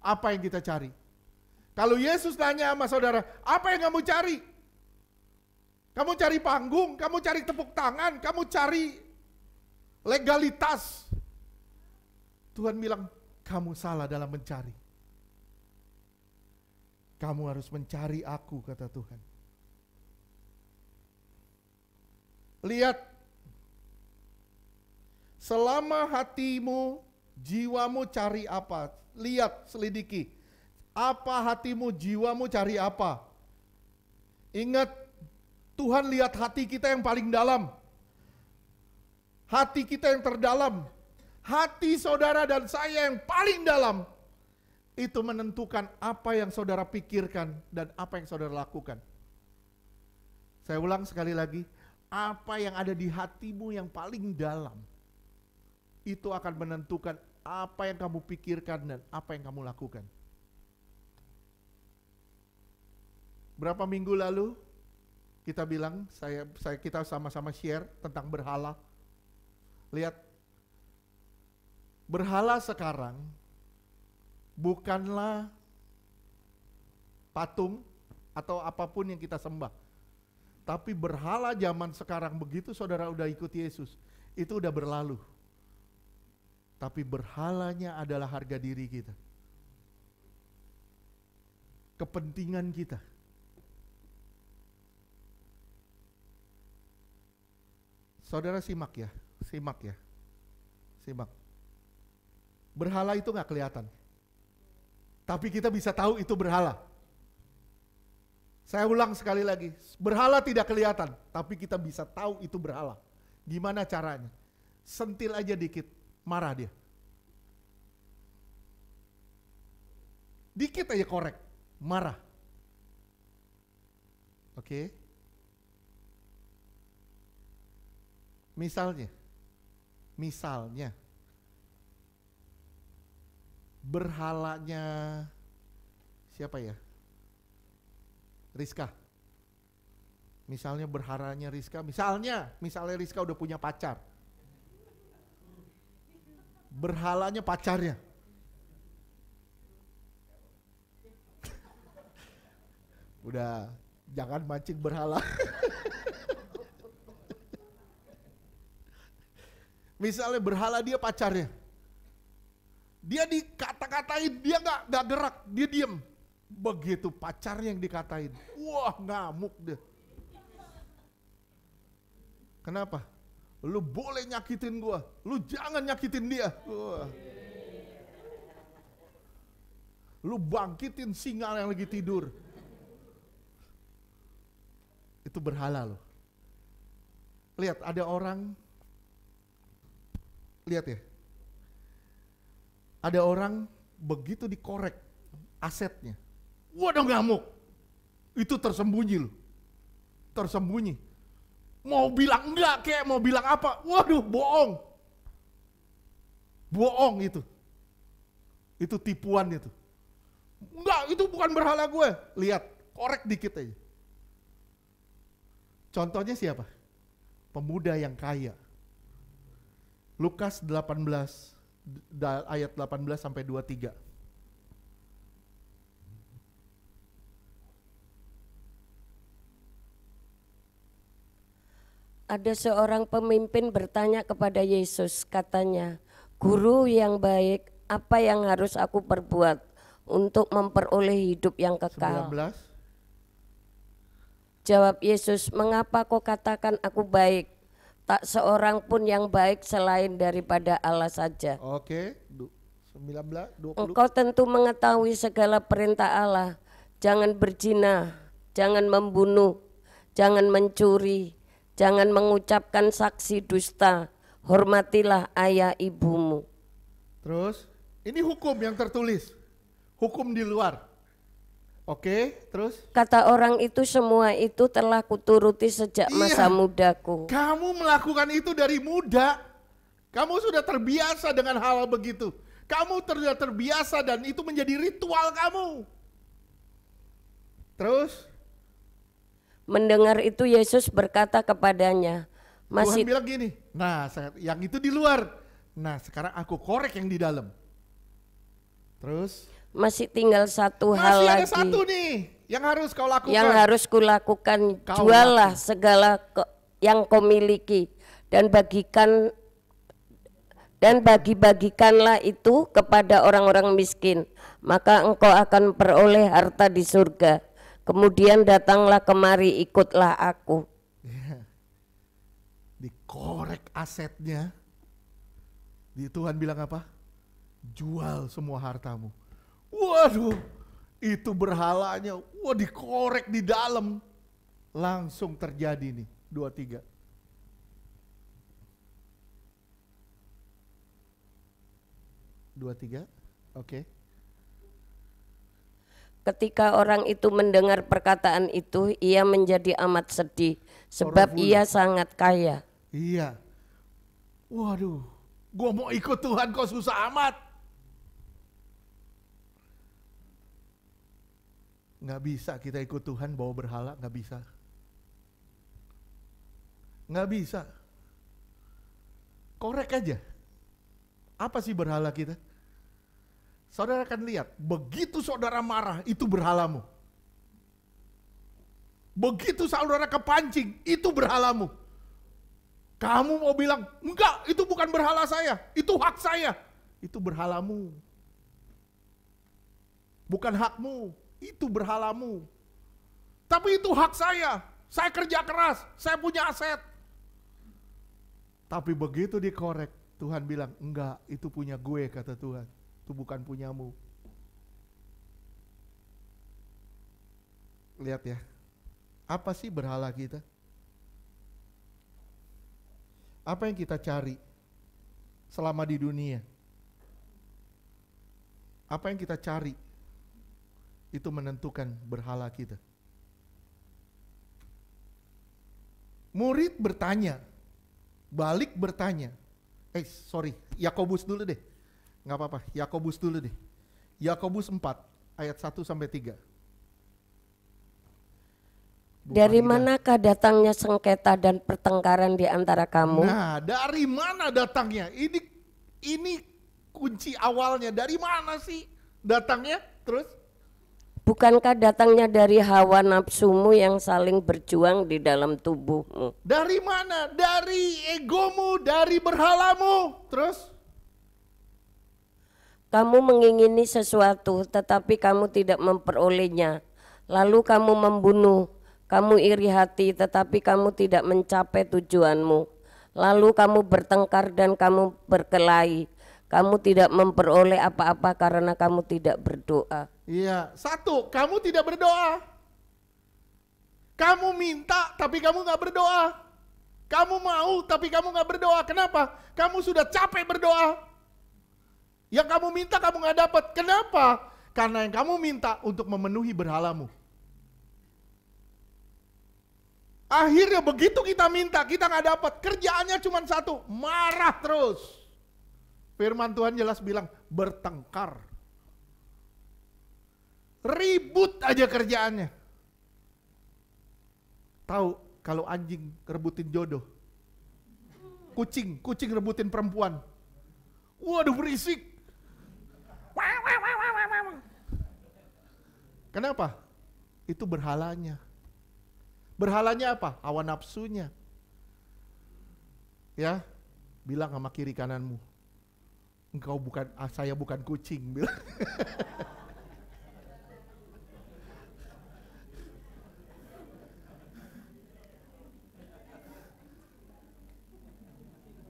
Speaker 1: Apa yang kita cari? Kalau Yesus tanya sama saudara, apa yang kamu cari? Kamu cari panggung, kamu cari tepuk tangan, kamu cari legalitas. Tuhan bilang, kamu salah dalam mencari. Kamu harus mencari aku, kata Tuhan. Lihat, selama hatimu, jiwamu cari apa? Lihat, selidiki. Apa hatimu, jiwamu cari apa? Ingat, Tuhan lihat hati kita yang paling dalam. Hati kita yang terdalam. Hati saudara dan saya yang paling dalam. Itu menentukan apa yang saudara pikirkan dan apa yang saudara lakukan. Saya ulang sekali lagi. Apa yang ada di hatimu yang paling dalam, itu akan menentukan apa yang kamu pikirkan dan apa yang kamu lakukan. Berapa minggu lalu kita bilang, kita sama-sama share tentang berhala. Lihat, berhala sekarang bukanlah patung, atau apapun yang kita sembah. Tapi berhala zaman sekarang begitu saudara udah ikut Yesus, itu udah berlalu. Tapi berhalanya adalah harga diri kita. Kepentingan kita. Saudara simak ya. Simak. Berhala itu gak kelihatan. Tapi kita bisa tahu itu berhala. Saya ulang sekali lagi, berhala tidak kelihatan, tapi kita bisa tahu itu berhala. Gimana caranya? Sentil aja dikit, marah dia. Dikit aja korek, marah. Oke. Misalnya, berhalanya siapa ya? Rizka. Misalnya berhalanya Rizka, misalnya Rizka udah punya pacar. Berhalanya pacarnya. Udah, jangan mancing berhala. Misalnya berhala dia pacarnya. Dia dikata-katain, dia nggak gerak, dia diem. Begitu pacarnya yang dikatain, wah ngamuk deh. Kenapa? Lu boleh nyakitin gua, lu jangan nyakitin dia. Wah. Lu bangkitin singa yang lagi tidur. Itu berhala loh. Lihat ada orang, lihat ya. Ada orang begitu dikorek asetnya. Waduh ngamuk. Itu tersembunyi loh. Tersembunyi. Mau bilang enggak kayak mau bilang apa. Waduh bohong. Bohong itu. Itu tipuan itu. Enggak, itu bukan berhala gue. Lihat, korek dikit aja. Contohnya siapa? Pemuda yang kaya. Lukas 18 ayat 18 sampai 23.
Speaker 2: Ada seorang pemimpin bertanya kepada Yesus, katanya, "Guru yang baik, apa yang harus aku perbuat untuk memperoleh hidup yang kekal?"
Speaker 1: 19.
Speaker 2: Jawab Yesus, "Mengapa kau katakan aku baik? Tak seorang pun yang baik selain daripada Allah saja."
Speaker 1: Oke, 19, 20.
Speaker 2: Engkau tentu mengetahui segala perintah Allah. Jangan berzina, jangan membunuh, jangan mencuri, jangan mengucapkan saksi dusta, hormatilah ayah ibumu.
Speaker 1: Terus, ini hukum yang tertulis. Hukum di luar. Oke, terus?
Speaker 2: Kata orang itu, semua itu telah kuturuti sejak masa mudaku.
Speaker 1: Kamu melakukan itu dari muda. Kamu sudah terbiasa dengan hal begitu. Kamu sudah terbiasa dan itu menjadi ritual kamu. Terus?
Speaker 2: Mendengar itu Yesus berkata kepadanya,
Speaker 1: Tuhan bilang gini, nah yang itu di luar. Nah sekarang aku korek yang di dalam. Terus?
Speaker 2: Masih tinggal satu hal lagi.
Speaker 1: Masih ada satu nih yang harus kau lakukan.
Speaker 2: Yang harus kulakukan, jualah segala yang kau miliki dan bagi-bagikanlah itu kepada orang-orang miskin. Maka engkau akan peroleh harta di surga. Kemudian datanglah kemari, ikutlah aku.
Speaker 1: Ya. Dikorek asetnya. Tuhan bilang apa? Jual semua hartamu. Waduh, itu berhalanya. Wah, dikorek di dalam. Langsung terjadi nih, 23. Oke.
Speaker 2: Ketika orang itu mendengar perkataan itu, ia menjadi amat sedih, sebab ia sangat kaya.
Speaker 1: Iya. Waduh, gua mau ikut Tuhan kok susah amat. Nggak bisa kita ikut Tuhan bawa berhala, nggak bisa. Nggak bisa. Korek aja. Apa sih berhala kita? Saudara akan lihat, begitu saudara marah, itu berhalamu. Begitu saudara kepancing, itu berhalamu. Kamu mau bilang, enggak, itu bukan berhala saya, itu hak saya. Itu berhalamu. Bukan hakmu, itu berhalamu. Tapi itu hak saya kerja keras, saya punya aset. Tapi begitu dikorek, Tuhan bilang, enggak, itu punya gue, kata Tuhan. Itu bukan punyamu. Lihat ya, apa sih berhala kita? Apa yang kita cari selama di dunia? Apa yang kita cari itu menentukan berhala kita. Murid bertanya, balik bertanya. Yakobus dulu deh. Nggak apa-apa, Yakobus dulu deh. Yakobus 4 ayat 1 sampai 3.
Speaker 2: Dari manakah datangnya sengketa dan pertengkaran di antara kamu?
Speaker 1: Nah, dari mana datangnya? Ini kunci awalnya. Dari mana sih datangnya? Terus?
Speaker 2: Bukankah datangnya dari hawa nafsumu yang saling berjuang di dalam tubuhmu?
Speaker 1: Dari mana? Dari egomu, dari berhalamu. Terus?
Speaker 2: Kamu mengingini sesuatu tetapi kamu tidak memperolehnya. Lalu kamu membunuh. Kamu iri hati tetapi kamu tidak mencapai tujuanmu. Lalu kamu bertengkar dan kamu berkelahi. Kamu tidak memperoleh apa-apa karena kamu tidak berdoa.
Speaker 1: Iya, satu, kamu tidak berdoa. Kamu minta tapi kamu gak berdoa. Kamu mau tapi kamu gak berdoa. Kenapa? Kamu sudah capek berdoa. Yang kamu minta kamu gak dapat. Kenapa? Karena yang kamu minta untuk memenuhi berhalamu. Akhirnya begitu kita minta, kita gak dapat. Kerjaannya cuma satu, marah terus. Firman Tuhan jelas bilang, bertengkar. Ribut aja kerjaannya. Tahu kalau anjing rebutin jodoh. Kucing rebutin perempuan. Waduh berisik. Kenapa? Itu berhalanya. Berhalanya apa? Hawa nafsunya. Ya, bilang sama kiri kananmu, saya bukan kucing. Bilang.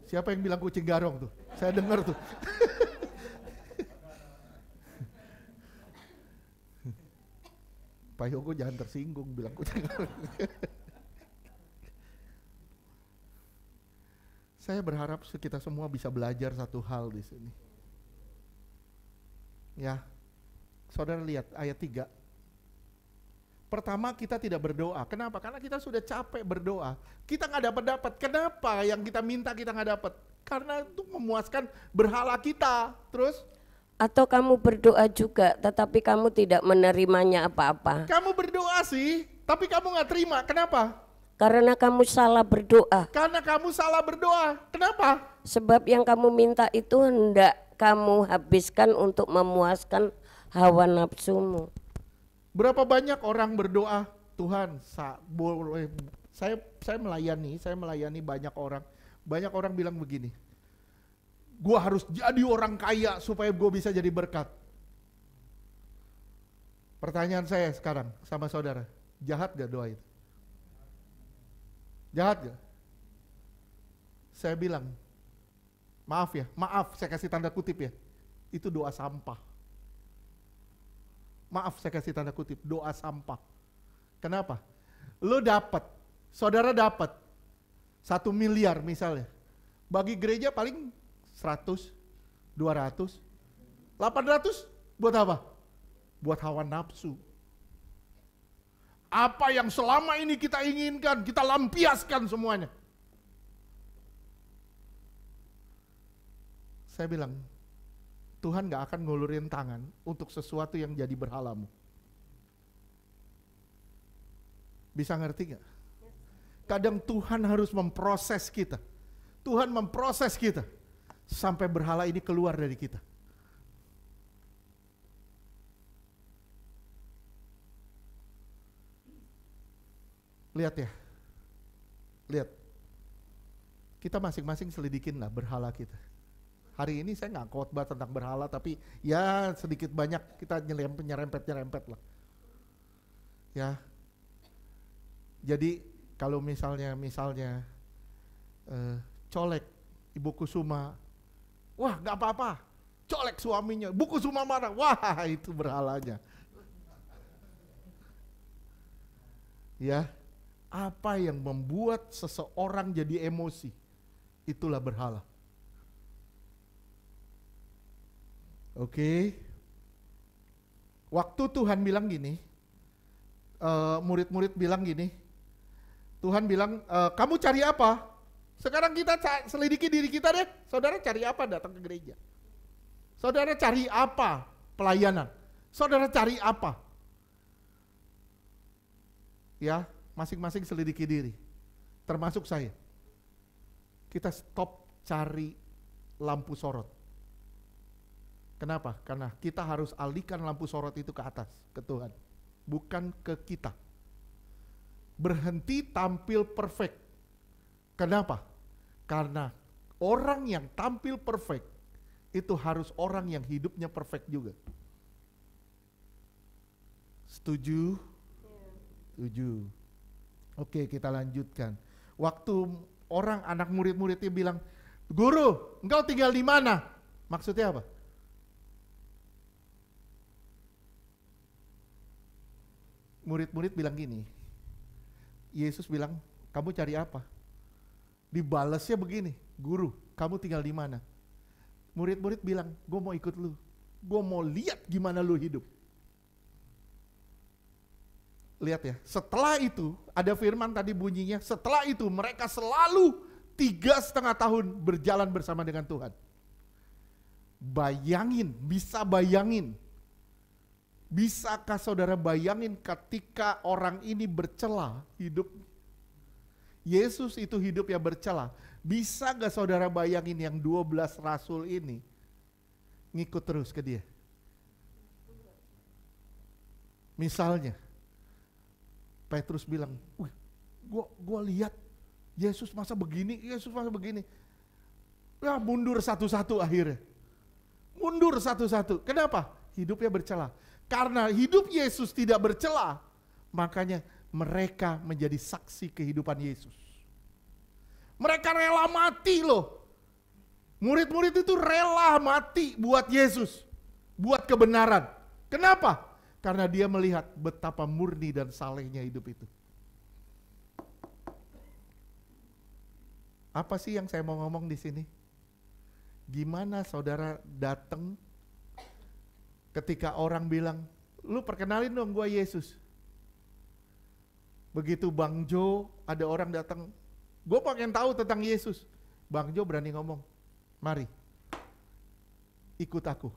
Speaker 1: Siapa yang bilang kucing garong tuh? Saya dengar tuh. Pak Yogo jangan tersinggung bilang kucing garong. Saya berharap kita semua bisa belajar satu hal di sini. Ya, saudara lihat ayat 3. Pertama kita tidak berdoa. Kenapa? Karena kita sudah capek berdoa. Kita nggak dapat. Kenapa yang kita minta kita nggak dapat? Karena itu memuaskan berhala kita. Terus?
Speaker 2: Atau kamu berdoa juga, tetapi kamu tidak menerimanya apa-apa.
Speaker 1: Kamu berdoa sih, tapi kamu nggak terima. Kenapa?
Speaker 2: Karena kamu salah berdoa.
Speaker 1: Karena kamu salah berdoa. Kenapa?
Speaker 2: Sebab yang kamu minta itu hendak kamu habiskan untuk memuaskan hawa nafsumu.
Speaker 1: Berapa banyak orang berdoa, Tuhan, saya melayani banyak orang. Banyak orang bilang begini, gua harus jadi orang kaya supaya gua bisa jadi berkat. Pertanyaan saya sekarang sama saudara, jahat gak doa itu? Jahat gak? Saya bilang, maaf saya kasih tanda kutip ya, itu doa sampah. Maaf saya kasih tanda kutip, doa sampah. Kenapa? Lo dapat, saudara dapat 1 miliar misalnya. Bagi gereja paling 100, 200, 800 buat apa? Buat hawa nafsu. Apa yang selama ini kita inginkan, kita lampiaskan semuanya. Saya bilang, Tuhan gak akan ngulurin tangan untuk sesuatu yang jadi berhalamu. Bisa ngerti gak? Kadang Tuhan harus memproses kita. Tuhan memproses kita sampai berhala ini keluar dari kita. Lihat ya, lihat. Kita masing-masing selidikin lah berhala kita. Hari ini saya nggak khotbah tentang berhala, tapi ya sedikit banyak kita nyerempet lah. Ya, jadi kalau misalnya colek Ibu Kusuma, wah nggak apa-apa, colek suaminya, Bu Kusuma marah, wah itu berhalanya. Ya, apa yang membuat seseorang jadi emosi, itulah berhala. Oke. Waktu Tuhan bilang gini, murid-murid bilang gini, Tuhan bilang, kamu cari apa? Sekarang kita selidiki diri kita deh. Saudara cari apa datang ke gereja? Saudara cari apa pelayanan? Saudara cari apa? Ya, masing-masing selidiki diri. Termasuk saya. Kita stop cari lampu sorot. Kenapa? Karena kita harus alihkan lampu sorot itu ke atas, ke Tuhan. Bukan ke kita. Berhenti tampil perfect. Kenapa? Karena orang yang tampil perfect, itu harus orang yang hidupnya perfect juga. Setuju? Setuju. Oke, kita lanjutkan. Waktu anak murid-muridnya bilang, Guru, engkau tinggal di mana? Maksudnya apa? Murid-murid bilang gini, Yesus bilang, kamu cari apa? Dibalasnya begini, Guru, kamu tinggal di mana? Murid-murid bilang, gue mau ikut lu, gue mau lihat gimana lu hidup. Lihat ya, setelah itu ada firman tadi bunyinya, setelah itu mereka selalu 3,5 tahun berjalan bersama dengan Tuhan. Bayangin, bisa bayangin. Bisakah saudara bayangin ketika orang ini bercela hidup? Yesus itu hidup yang bercela. Bisa gak saudara bayangin yang 12 rasul ini ngikut terus ke dia? Misalnya Petrus bilang, wih, gua lihat Yesus masa begini, Ya mundur satu-satu akhirnya. Mundur satu-satu. Kenapa? Hidupnya bercela. Karena hidup Yesus tidak bercela, makanya mereka menjadi saksi kehidupan Yesus. Mereka rela mati loh. Murid-murid itu rela mati buat Yesus, buat kebenaran. Kenapa? Karena dia melihat betapa murni dan salehnya hidup itu. Apa sih yang saya mau ngomong di sini? Gimana saudara datang ketika orang bilang, lu perkenalin dong gua Yesus. Begitu Bang Jo, ada orang datang, gua pengen tahu tentang Yesus. Bang Jo berani ngomong, mari ikut aku.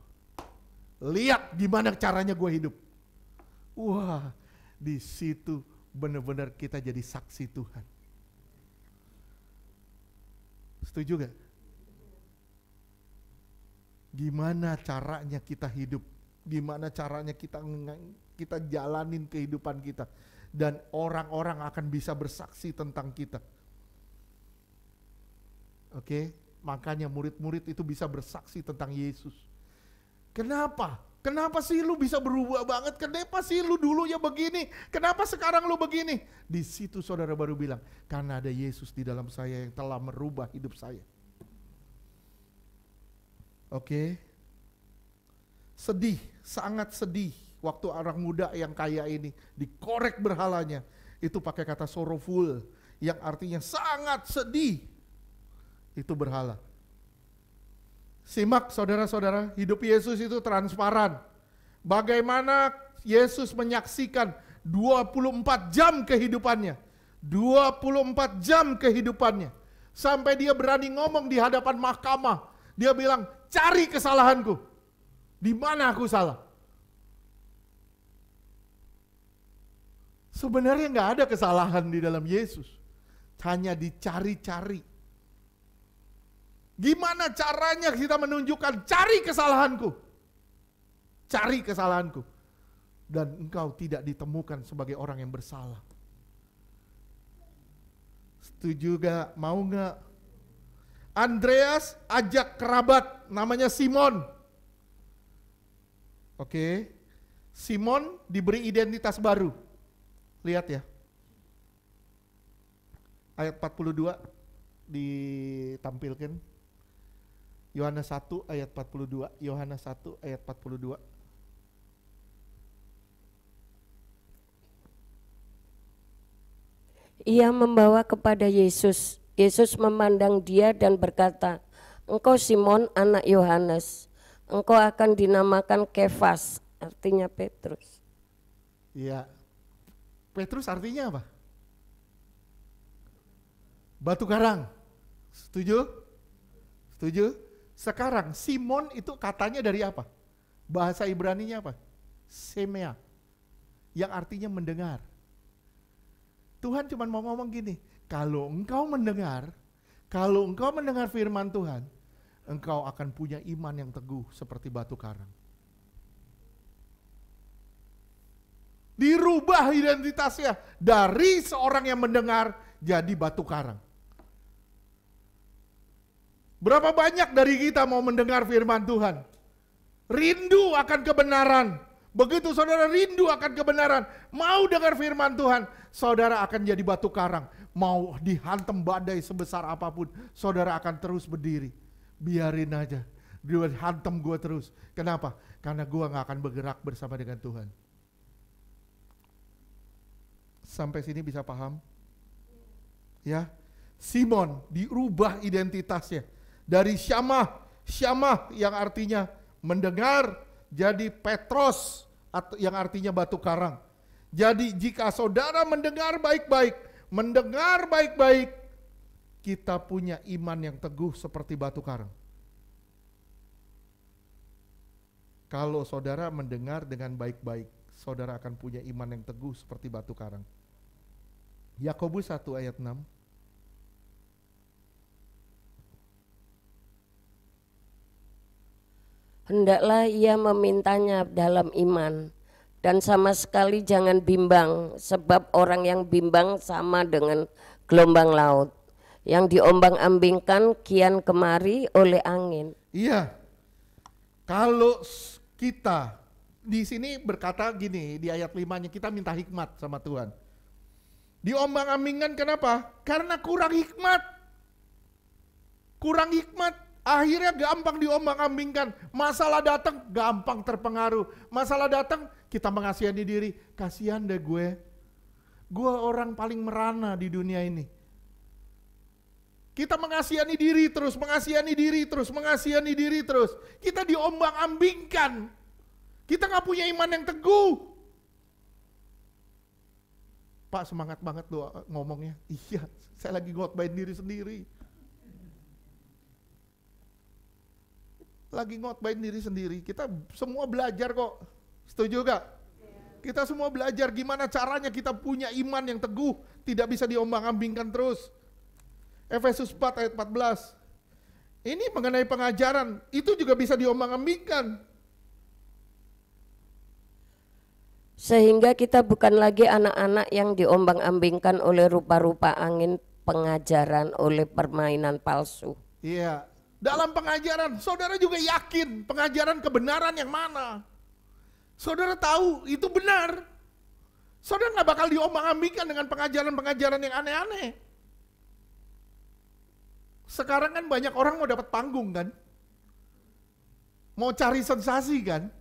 Speaker 1: Lihat gimana caranya gua hidup. Wah, di situ benar-benar kita jadi saksi Tuhan. Setuju gak? Gimana caranya kita hidup? Gimana caranya kita jalanin kehidupan kita, dan orang-orang akan bisa bersaksi tentang kita. Oke, makanya murid-murid itu bisa bersaksi tentang Yesus. Kenapa? Kenapa sih lu bisa berubah banget? Kenapa sih lu dulunya begini? Kenapa sekarang lu begini? Di situ saudara baru bilang, karena ada Yesus di dalam saya yang telah merubah hidup saya. Oke. Sedih, sangat sedih waktu orang muda yang kaya ini dikorek berhalanya. Itu pakai kata sorrowful, yang artinya sangat sedih. Itu berhala. Simak saudara-saudara, hidup Yesus itu transparan. Bagaimana Yesus menyaksikan 24 jam kehidupannya. 24 jam kehidupannya. Sampai dia berani ngomong di hadapan mahkamah. Dia bilang, cari kesalahanku. Di mana aku salah? Sebenarnya nggak ada kesalahan di dalam Yesus. Hanya dicari-cari. Gimana caranya kita menunjukkan, cari kesalahanku. Cari kesalahanku. Dan engkau tidak ditemukan sebagai orang yang bersalah. Setuju gak? Mau gak? Andreas ajak kerabat namanya Simon. Oke. Simon diberi identitas baru. Lihat ya. Ayat 42 ditampilkan. Yohanes 1 ayat 42. Yohanes 1 ayat 42.
Speaker 2: Ia membawa kepada Yesus. Yesus memandang dia dan berkata, "Engkau Simon anak Yohanes, engkau akan dinamakan Kefas," artinya Petrus.
Speaker 1: Iya. Petrus artinya apa? Batu karang. Setuju? Setuju? Sekarang Simon itu katanya dari apa? Bahasa Ibraninya apa? Semea. Yang artinya mendengar. Tuhan cuma mau ngomong gini, kalau engkau mendengar firman Tuhan, engkau akan punya iman yang teguh seperti batu karang. Dirubah identitasnya dari seorang yang mendengar jadi batu karang. Berapa banyak dari kita mau mendengar firman Tuhan? Rindu akan kebenaran. Begitu saudara rindu akan kebenaran, mau dengar firman Tuhan, saudara akan jadi batu karang. Mau dihantam badai sebesar apapun, saudara akan terus berdiri. Biarin aja, dia hantam gue terus. Kenapa? Karena gue gak akan bergerak bersama dengan Tuhan. Sampai sini bisa paham? Ya, Simon dirubah identitasnya. Dari Syamah yang artinya mendengar, jadi Petros yang artinya batu karang. Jadi jika saudara mendengar baik-baik, kita punya iman yang teguh seperti batu karang. Kalau saudara mendengar dengan baik-baik, saudara akan punya iman yang teguh seperti batu karang. Yakobus 1 ayat 6.
Speaker 2: Hendaklah ia memintanya dalam iman, dan sama sekali jangan bimbang, sebab orang yang bimbang sama dengan gelombang laut, yang diombang-ambingkan kian kemari oleh angin.
Speaker 1: Iya, kalau kita di sini berkata gini, di ayat 5-nya kita minta hikmat sama Tuhan. Diombang-ambingkan kenapa? Karena kurang hikmat. Akhirnya gampang diombang-ambingkan. Masalah datang gampang terpengaruh. Masalah datang kita mengasihani diri. Kasihan deh gue. Gue orang paling merana di dunia ini. Kita mengasihani diri terus. Kita diombang-ambingkan. Kita gak punya iman yang teguh. Pak semangat banget lu ngomongnya. Iya, saya lagi ngotbain diri sendiri. Kita semua belajar kok. Setuju gak? Kita semua belajar gimana caranya kita punya iman yang teguh. Tidak bisa diombang-ambingkan terus. Efesus 4 ayat 14. Ini mengenai pengajaran. Itu juga bisa diombang-ambingkan.
Speaker 2: Sehingga kita bukan lagi anak-anak yang diombang-ambingkan oleh rupa-rupa angin pengajaran, oleh permainan palsu.
Speaker 1: Iya. Dalam pengajaran, saudara juga yakin pengajaran kebenaran yang mana. Saudara tahu itu benar. Saudara gak bakal diombang-ambingkan dengan pengajaran-pengajaran yang aneh-aneh. Sekarang kan banyak orang mau dapat panggung kan. Mau cari sensasi kan.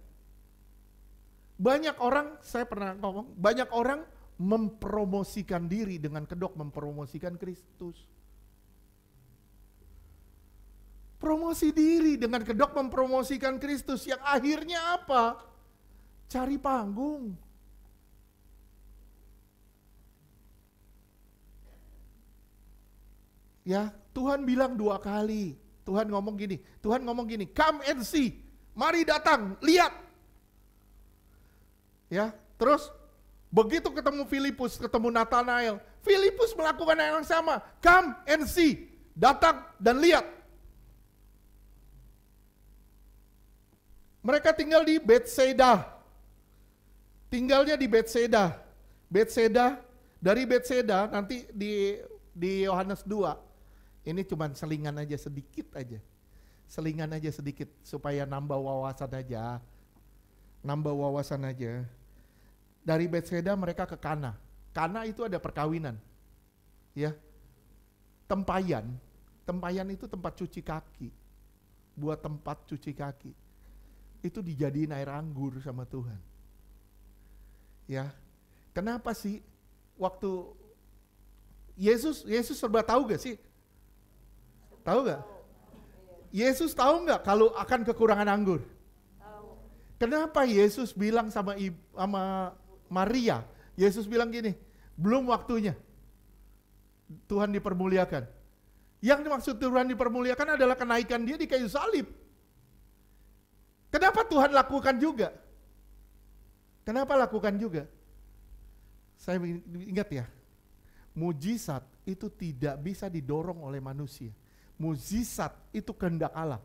Speaker 1: Banyak orang, saya pernah ngomong, banyak orang mempromosikan diri dengan kedok mempromosikan Kristus. Promosi diri dengan kedok mempromosikan Kristus yang akhirnya apa? Cari panggung. Ya, Tuhan bilang 2 kali. Tuhan ngomong gini, come and see. Mari datang, lihat. Ya, terus begitu ketemu Filipus, ketemu Nathanael, Filipus melakukan yang sama. Come and see. Datang dan lihat. Mereka tinggal di Bethsaida. Tinggalnya di Bethsaida. Dari Bethsaida nanti di di Yohanes 2. Ini cuman selingan aja sedikit aja. Selingan aja sedikit supaya nambah wawasan aja. Nambah wawasan aja. Dari Bethsaida mereka ke Kana. Kana itu ada perkawinan. Ya. Tempayan. Tempayan itu tempat cuci kaki. Buat tempat cuci kaki. Itu dijadiin air anggur sama Tuhan. Ya. Kenapa sih waktu Yesus serba tahu gak sih? Tahu gak? Yesus tahu nggak kalau akan kekurangan anggur? Tahu. Kenapa Yesus bilang sama Maria? Yesus bilang gini, belum waktunya. Tuhan dipermuliakan. Yang dimaksud Tuhan dipermuliakan adalah kenaikan dia di kayu salib. Kenapa Tuhan lakukan juga? Kenapa lakukan juga? Saya ingat ya, mujizat itu tidak bisa didorong oleh manusia. Mujizat itu kehendak Allah.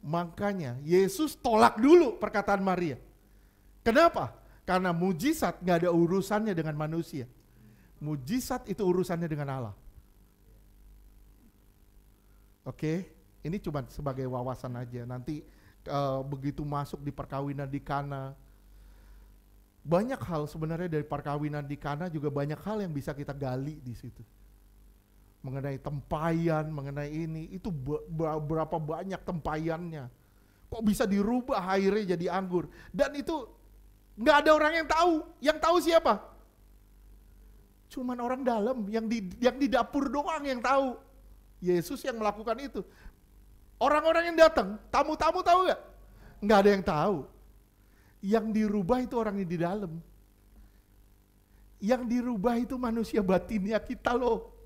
Speaker 1: Makanya Yesus tolak dulu perkataan Maria. Kenapa? Karena mujizat gak ada urusannya dengan manusia. Mujizat itu urusannya dengan Allah. Oke, ini cuma sebagai wawasan aja. Nanti begitu masuk di perkawinan di Kana, banyak hal sebenarnya dari perkawinan di Kana juga banyak hal yang bisa kita gali di situ. Mengenai tempayan, mengenai ini, itu berapa banyak tempayannya. Kok bisa dirubah airnya jadi anggur. Dan itu nggak ada orang yang tahu. Yang tahu siapa? Cuman orang dalam, yang di dapur doang yang tahu. Yesus yang melakukan itu. Orang-orang yang datang, tamu-tamu tahu nggak? Nggak ada yang tahu. Yang dirubah itu orang yang di dalam. Yang dirubah itu manusia batinnya kita loh.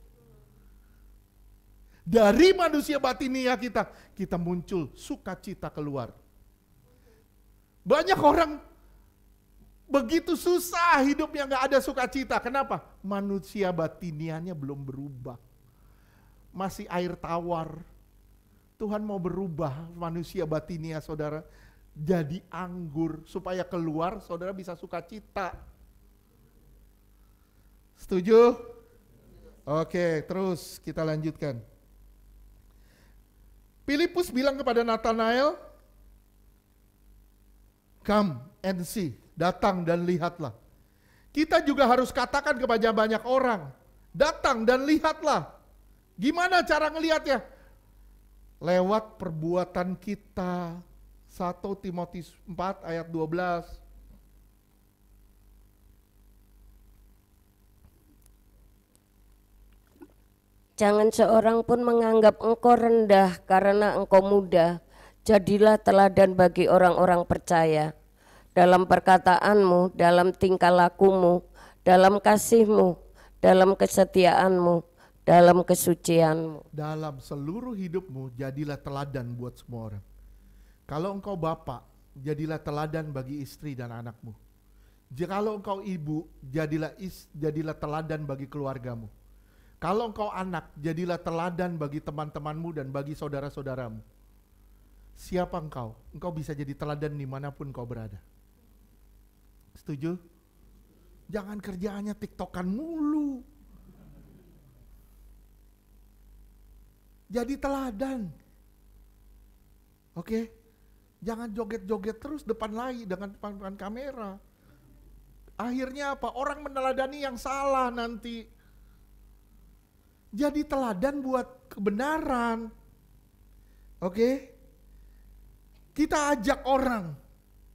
Speaker 1: Dari manusia batinia kita muncul sukacita keluar. Banyak orang begitu susah hidupnya gak ada sukacita. Kenapa? Manusia batinianya belum berubah. Masih air tawar. Tuhan mau berubah manusia batinia saudara jadi anggur supaya keluar saudara bisa sukacita. Setuju? Oke, terus kita lanjutkan. Filipus bilang kepada Nathanael, come and see, datang dan lihatlah. Kita juga harus katakan kepada banyak orang, datang dan lihatlah. Gimana cara ngelihatnya? Lewat perbuatan kita. 1 Timotius 4 ayat 12.
Speaker 2: Jangan seorang pun menganggap engkau rendah karena engkau muda. Jadilah teladan bagi orang-orang percaya. Dalam perkataanmu, dalam tingkah lakumu, dalam kasihmu, dalam kesetiaanmu, dalam kesucianmu.
Speaker 1: Dalam seluruh hidupmu jadilah teladan buat semua orang. Kalau engkau bapak, jadilah teladan bagi istri dan anakmu. Kalau engkau ibu, jadilah teladan bagi keluargamu. Kalau engkau anak, jadilah teladan bagi teman-temanmu dan bagi saudara-saudaramu. Siapa engkau? Engkau bisa jadi teladan dimanapun kau berada. Setuju? Jangan kerjaannya tiktokan mulu. Jadi teladan. Oke? Jangan joget-joget terus depan depan kamera. Akhirnya apa? Orang meneladani yang salah nanti. Jadi teladan buat kebenaran. Oke? Kita ajak orang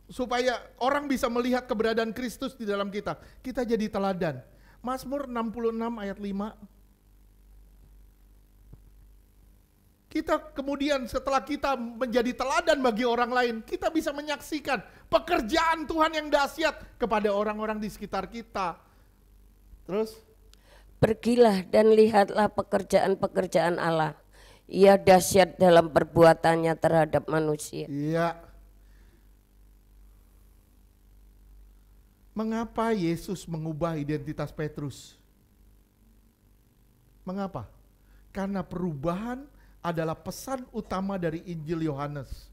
Speaker 1: supaya orang bisa melihat keberadaan Kristus di dalam kita. Kita jadi teladan. Mazmur 66 ayat 5. Kita kemudian setelah kita menjadi teladan bagi orang lain, kita bisa menyaksikan pekerjaan Tuhan yang dahsyat kepada orang-orang di sekitar kita. Terus?
Speaker 2: Pergilah dan lihatlah pekerjaan-pekerjaan Allah. Ia dahsyat dalam perbuatannya terhadap manusia.
Speaker 1: Iya. Mengapa Yesus mengubah identitas Petrus? Mengapa? Karena perubahan adalah pesan utama dari Injil Yohanes.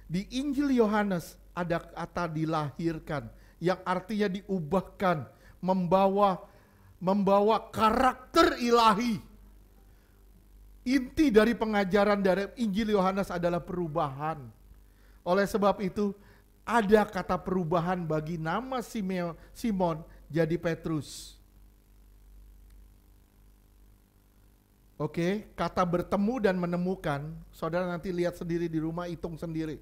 Speaker 1: Di Injil Yohanes ada kata dilahirkan, yang artinya diubahkan, membawa membawa karakter ilahi. Inti dari pengajaran dari Injil Yohanes adalah perubahan. Oleh sebab itu, ada kata perubahan bagi nama Simon jadi Petrus. Oke, kata bertemu dan menemukan, saudara nanti lihat sendiri di rumah, hitung sendiri.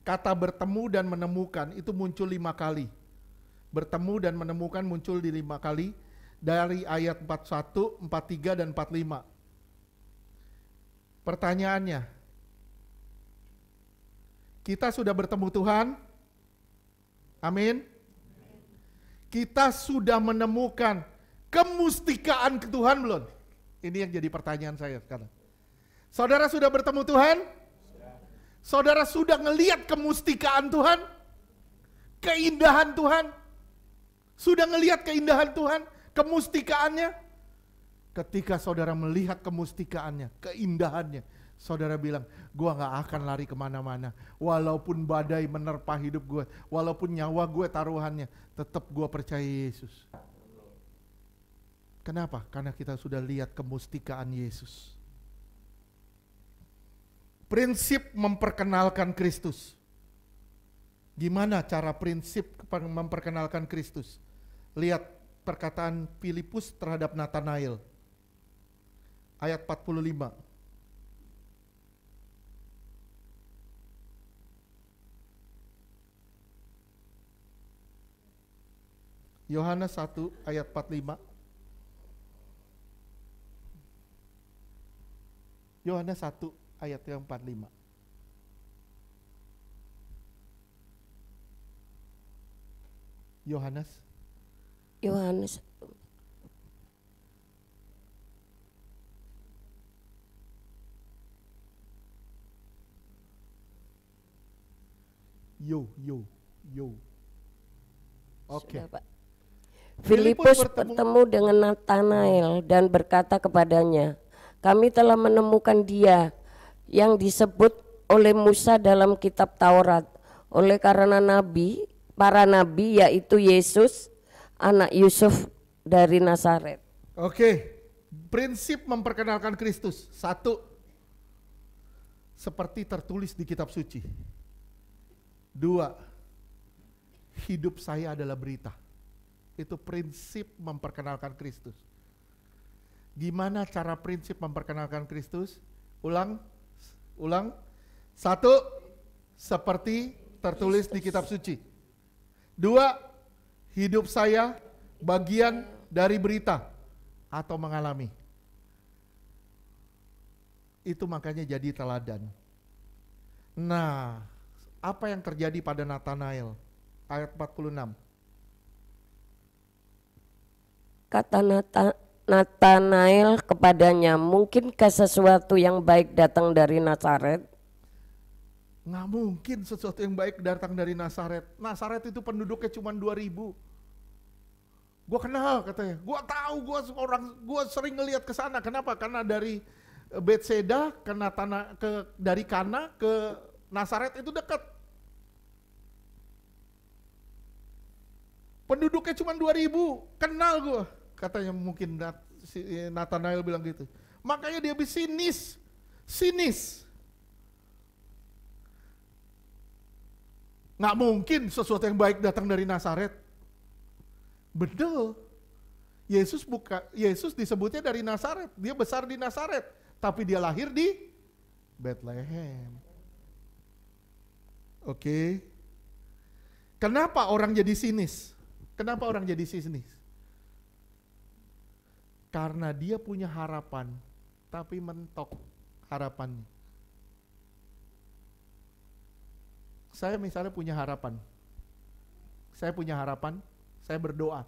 Speaker 1: Kata bertemu dan menemukan itu muncul 5 kali. Bertemu dan menemukan muncul di 5 kali dari ayat 41, 43 dan 45. Pertanyaannya, kita sudah bertemu Tuhan? Amin. Kita sudah menemukan kemustikaan Tuhan belum? Ini yang jadi pertanyaan saya sekarang. Saudara sudah bertemu Tuhan? Saudara sudah ngelihat kemustikaan Tuhan? Keindahan Tuhan? Sudah ngelihat keindahan Tuhan? Kemustikaannya? Ketika saudara melihat kemustikaannya, keindahannya, saudara bilang, gua gak akan lari kemana-mana. Walaupun badai menerpa hidup gue, walaupun nyawa gue taruhannya, tetap gue percaya Yesus. Kenapa? Karena kita sudah lihat kemustikaan Yesus. Prinsip memperkenalkan Kristus. Gimana cara prinsip memperkenalkan Kristus? Lihat perkataan Filipus terhadap Nathanael. Ayat 45. Yohanes 1 ayat 45. Yohanes 1 ayat yang 45. Yohanes. Yo. Oke.
Speaker 2: Filipus bertemu dengan Nathanael dan berkata kepadanya, kami telah menemukan Dia yang disebut oleh Musa dalam kitab Taurat, oleh karena para nabi, yaitu Yesus, anak Yusuf dari Nazaret.
Speaker 1: Oke, prinsip memperkenalkan Kristus. 1, seperti tertulis di kitab suci. 2, hidup saya adalah berita. Itu prinsip memperkenalkan Kristus. Gimana cara prinsip memperkenalkan Kristus? Ulang. 1, seperti tertulis di kitab suci. 2, hidup saya bagian dari berita atau mengalami. Itu makanya jadi teladan. Nah, apa yang terjadi pada Nathanael? Ayat 46.
Speaker 2: Kata Nathanael kepadanya, mungkinkah sesuatu yang baik datang dari Nazaret?
Speaker 1: Nggak mungkin sesuatu yang baik datang dari Nazaret. Nazaret itu penduduknya cuma 2.000. Gue kenal katanya. Gue tahu, gue sering ngelihat ke sana. Kenapa? Karena dari Bethsaida dari Kana ke Nazaret itu dekat. Penduduknya cuma 2.000. Kenal gue. Katanya mungkin Nathanael bilang gitu. Makanya dia sinis. Nggak mungkin sesuatu yang baik datang dari Nazaret. Betul. Yesus disebutnya dari Nazaret. Dia besar di Nazaret, tapi dia lahir di Bethlehem. Oke. Kenapa orang jadi sinis? Karena dia punya harapan, tapi mentok harapannya. Saya misalnya punya harapan. Saya berdoa.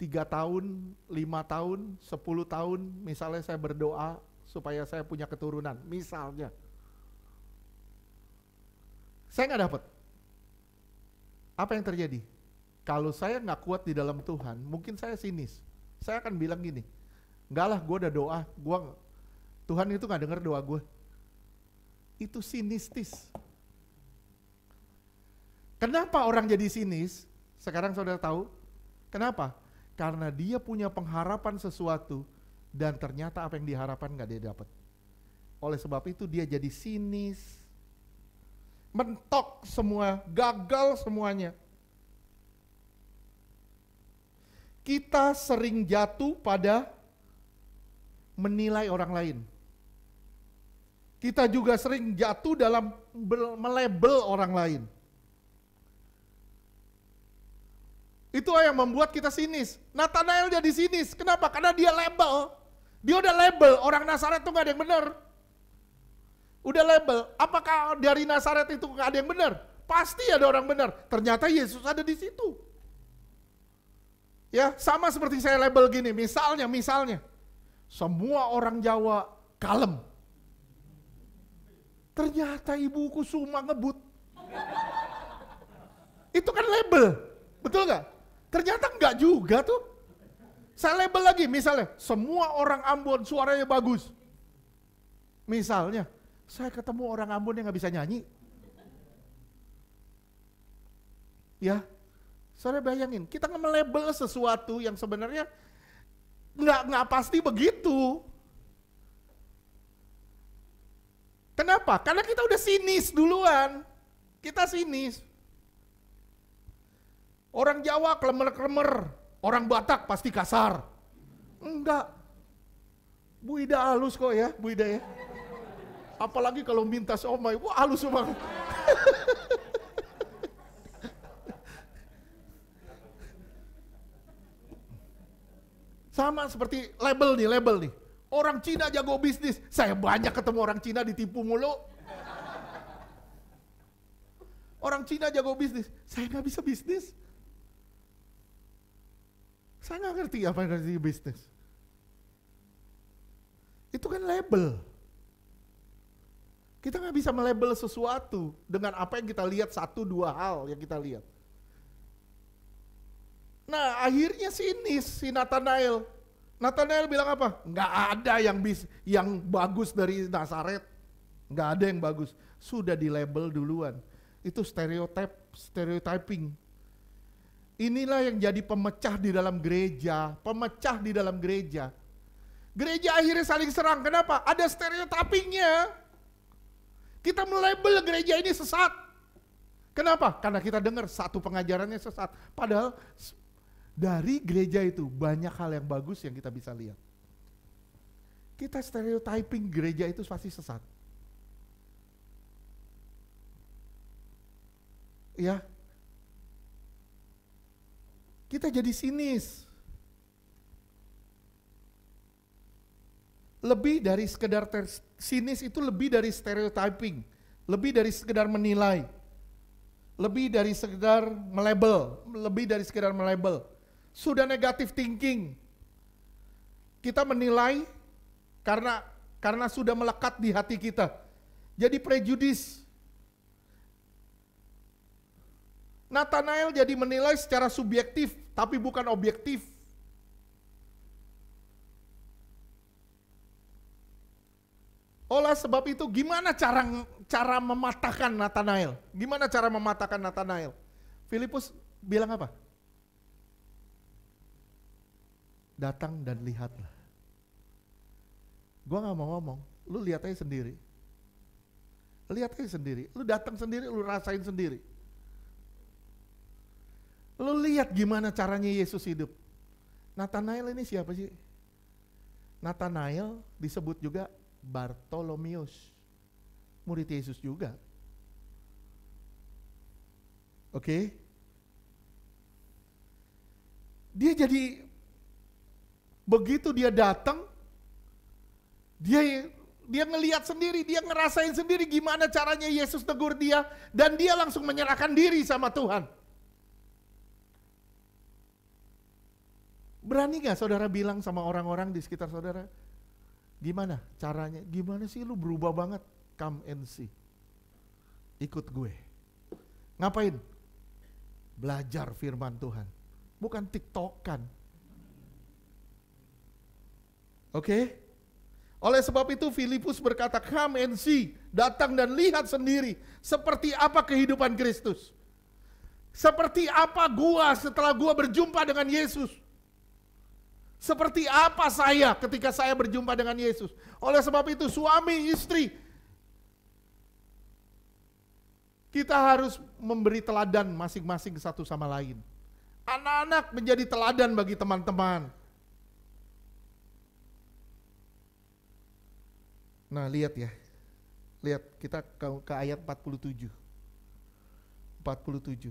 Speaker 1: 3 tahun, 5 tahun, 10 tahun, misalnya saya berdoa supaya saya punya keturunan, misalnya. Saya nggak dapat. Apa yang terjadi? Kalau saya nggak kuat di dalam Tuhan, mungkin saya sinis. Saya akan bilang gini, enggak lah, gue udah doa, Tuhan itu nggak dengar doa gue. Itu sinistis. Kenapa orang jadi sinis? Sekarang saudara tahu? Kenapa? Karena dia punya pengharapan sesuatu dan ternyata apa yang diharapkan gak dia dapat. Oleh sebab itu dia jadi sinis, mentok semua, gagal semuanya. Kita sering jatuh pada menilai orang lain. Kita juga sering jatuh dalam melabel orang lain. Itu yang membuat kita sinis. Nathanael jadi sinis. Kenapa? Karena dia label. Dia udah label, orang Nazaret itu gak ada yang benar. Udah label, apakah dari Nazaret itu gak ada yang benar? Pasti ada orang benar. Ternyata Yesus ada di situ. Ya, sama seperti saya label gini, misalnya, semua orang Jawa kalem. Ternyata Ibu Kusuma ngebut. Itu kan label, betul gak? Ternyata enggak juga tuh. Saya label lagi, misalnya, semua orang Ambon suaranya bagus. Misalnya, saya ketemu orang Ambon yang gak bisa nyanyi. Ya, saudara bayangin, kita nge-label sesuatu yang sebenarnya nggak pasti begitu. Kenapa? Karena kita udah sinis duluan. Kita sinis. Orang Jawa klemer-klemer, orang Batak pasti kasar. Enggak. Bu Ida halus kok ya, Bu Ida ya. Apalagi kalau minta somai, wah halus banget. Sama seperti label nih. Orang Cina jago bisnis. Saya banyak ketemu orang Cina ditipu mulu. Orang Cina jago bisnis. Saya nggak bisa bisnis. Saya nggak ngerti apa yang ngerti bisnis. Itu kan label. Kita nggak bisa melabel sesuatu dengan apa yang kita lihat, 1-2 hal yang kita lihat. Nah akhirnya sinis si Nathanael. Nathanael bilang apa? Nggak ada yang bagus dari Nazaret. Nggak ada yang bagus. Sudah di label duluan. Itu stereotyping. Inilah yang jadi pemecah di dalam gereja. Gereja akhirnya saling serang. Kenapa? Ada stereotypingnya. Kita melabel gereja ini sesat. Kenapa? Karena kita dengar satu pengajarannya sesat. Padahal dari gereja itu banyak hal yang bagus yang kita bisa lihat. Kita stereotyping gereja itu pasti sesat. Ya. Kita jadi sinis. Lebih dari sekedar sinis itu lebih dari stereotyping. Lebih dari sekedar menilai. Lebih dari sekedar melabel. Sudah negative thinking. Kita menilai karena sudah melekat di hati kita. Jadi prejudis. Nathanael jadi menilai secara subjektif, tapi bukan objektif. Oleh sebab itu, gimana cara mematahkan Nathanael? Filipus bilang apa? Datang dan lihatlah. Gua gak mau ngomong, lu lihat aja sendiri. Lu datang sendiri, lu rasain sendiri. Lu lihat gimana caranya Yesus hidup. Nathanael ini siapa sih? Nathanael disebut juga Bartolomeus, murid Yesus juga. Oke? Dia jadi, begitu dia datang, dia ngelihat sendiri, dia ngerasain sendiri gimana caranya Yesus tegur dia, dan dia langsung menyerahkan diri sama Tuhan. Berani gak saudara bilang sama orang-orang di sekitar saudara, gimana caranya, gimana sih lu berubah banget, come and see, ikut gue. Ngapain? Belajar firman Tuhan, bukan tiktokan. Oke? Oleh sebab itu Filipus berkata, come and see, datang dan lihat sendiri, seperti apa kehidupan Kristus. Seperti apa gua setelah gua berjumpa dengan Yesus. Seperti apa saya ketika saya berjumpa dengan Yesus? Oleh sebab itu suami istri, kita harus memberi teladan masing-masing satu sama lain. Anak-anak menjadi teladan bagi teman-teman. Nah lihat ya, lihat kita ke ayat 47. 47.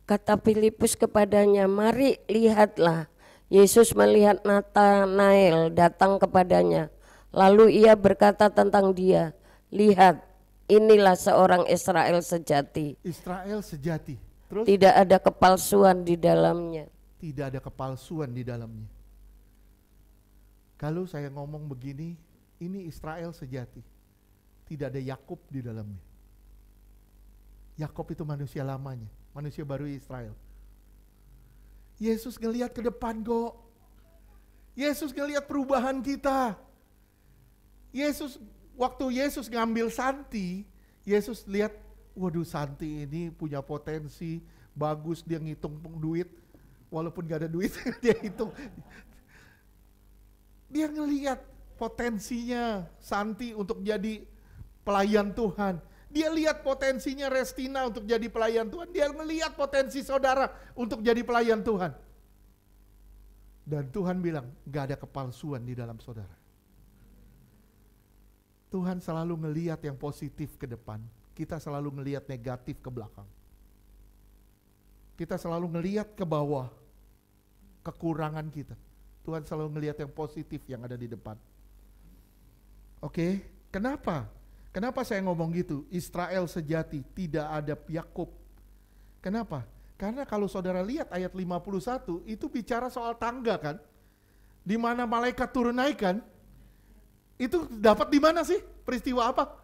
Speaker 2: Kata Filipus kepadanya, mari lihatlah. Yesus melihat Natanael datang kepadanya. Lalu ia berkata tentang dia, lihat, inilah seorang Israel sejati.
Speaker 1: Israel sejati. Terus?
Speaker 2: Tidak ada kepalsuan di dalamnya.
Speaker 1: Tidak ada kepalsuan di dalamnya. Kalau saya ngomong begini, ini Israel sejati. Tidak ada Yakub di dalamnya. Yakub itu manusia lamanya, manusia baru Israel. Yesus ngelihat ke depan kok. Yesus ngelihat perubahan kita. Waktu Yesus ngambil Santi, Yesus lihat, waduh Santi ini punya potensi, bagus, dia ngitung duit, walaupun gak ada duit, dia hitung. Dia ngelihat potensinya Santi untuk jadi pelayan Tuhan. Dia lihat potensinya Restina untuk jadi pelayan Tuhan. Dia melihat potensi saudara untuk jadi pelayan Tuhan. Dan Tuhan bilang, gak ada kepalsuan di dalam saudara. Tuhan selalu ngelihat yang positif ke depan. Kita selalu ngelihat negatif ke belakang. Kita selalu ngelihat ke bawah kekurangan kita. Tuhan selalu ngelihat yang positif yang ada di depan. Oke, kenapa? Kenapa saya ngomong gitu? Israel sejati, tidak ada Yakub. Kenapa? Karena kalau saudara lihat ayat 51, itu bicara soal tangga kan? Di mana malaikat turun naik kan? Itu dapat di mana sih? Peristiwa apa?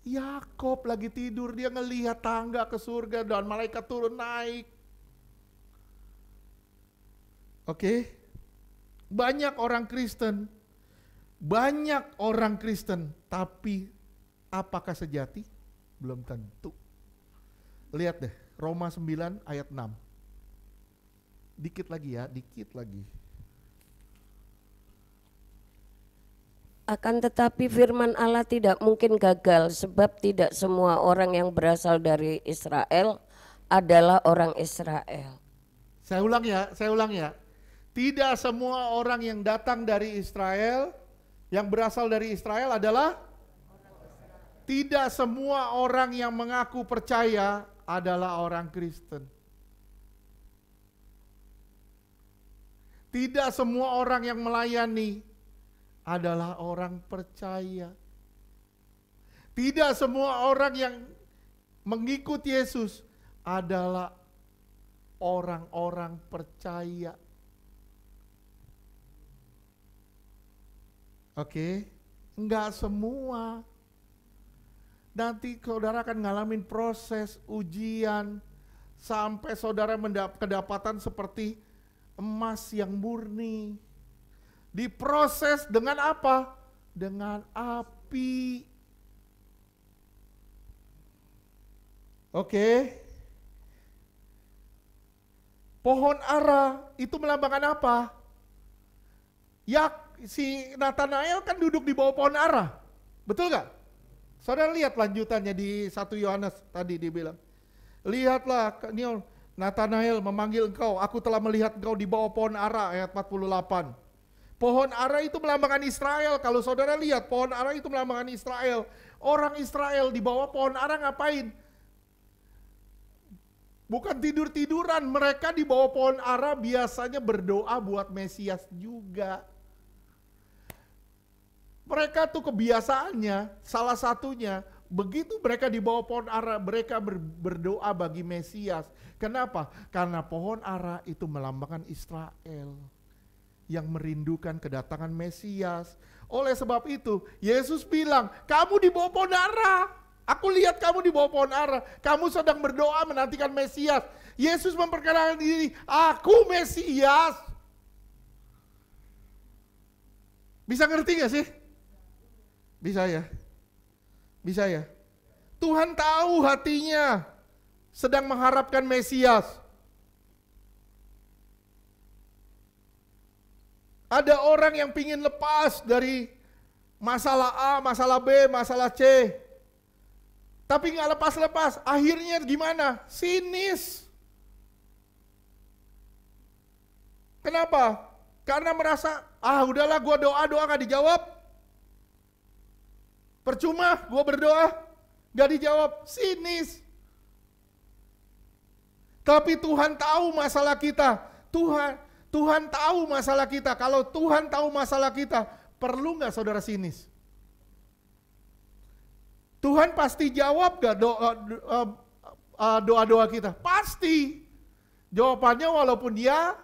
Speaker 1: Yakub lagi tidur, dia ngelihat tangga ke surga dan malaikat turun naik. Oke? Banyak orang Kristen, tapi apakah sejati? Belum tentu. Lihat deh, Roma 9 ayat 6. Dikit lagi.
Speaker 2: Akan tetapi firman Allah tidak mungkin gagal, sebab tidak semua orang yang berasal dari Israel adalah orang Israel.
Speaker 1: Saya ulang ya. Tidak semua orang yang datang dari Israel, yang berasal dari Israel adalah, tidak semua orang yang mengaku percaya adalah orang Kristen. Tidak semua orang yang melayani adalah orang percaya. Tidak semua orang yang mengikut Yesus adalah orang-orang percaya. Oke, enggak semua. Nanti saudara akan ngalamin proses ujian sampai saudara kedapatan seperti emas yang murni. Diproses dengan apa? Dengan api. Oke. Pohon ara itu melambangkan apa? Si Natanael kan duduk di bawah pohon ara. Betul gak? Saudara lihat lanjutannya di 1 Yohanes tadi dibilang. Lihatlah, Natanael memanggil engkau, aku telah melihat engkau di bawah pohon ara, ayat 48. Pohon ara itu melambangkan Israel. Kalau saudara lihat, pohon ara itu melambangkan Israel. Orang Israel di bawah pohon ara ngapain? Bukan tidur-tiduran, mereka di bawah pohon ara biasanya berdoa buat Mesias juga. Mereka tuh kebiasaannya, salah satunya, begitu mereka di bawah pohon ara, mereka berdoa bagi Mesias. Kenapa? Karena pohon ara itu melambangkan Israel yang merindukan kedatangan Mesias. Oleh sebab itu, Yesus bilang, kamu di bawah pohon ara. Aku lihat kamu di bawah pohon ara. Kamu sedang berdoa menantikan Mesias. Yesus memperkenalkan diri, aku Mesias. Bisa ngerti gak sih? Bisa ya. Tuhan tahu hatinya sedang mengharapkan Mesias. Ada orang yang pingin lepas dari masalah A, masalah B, masalah C. Tapi nggak lepas-lepas. Akhirnya gimana? Sinis. Kenapa? Karena merasa, udahlah gua doa gak dijawab. Percuma gua berdoa, gak dijawab. Sinis. Tapi Tuhan tahu masalah kita. Tuhan tahu masalah kita. Kalau Tuhan tahu masalah kita, perlu gak saudara sinis? Tuhan pasti jawab gak doa-doa kita? Pasti. Jawabannya walaupun dia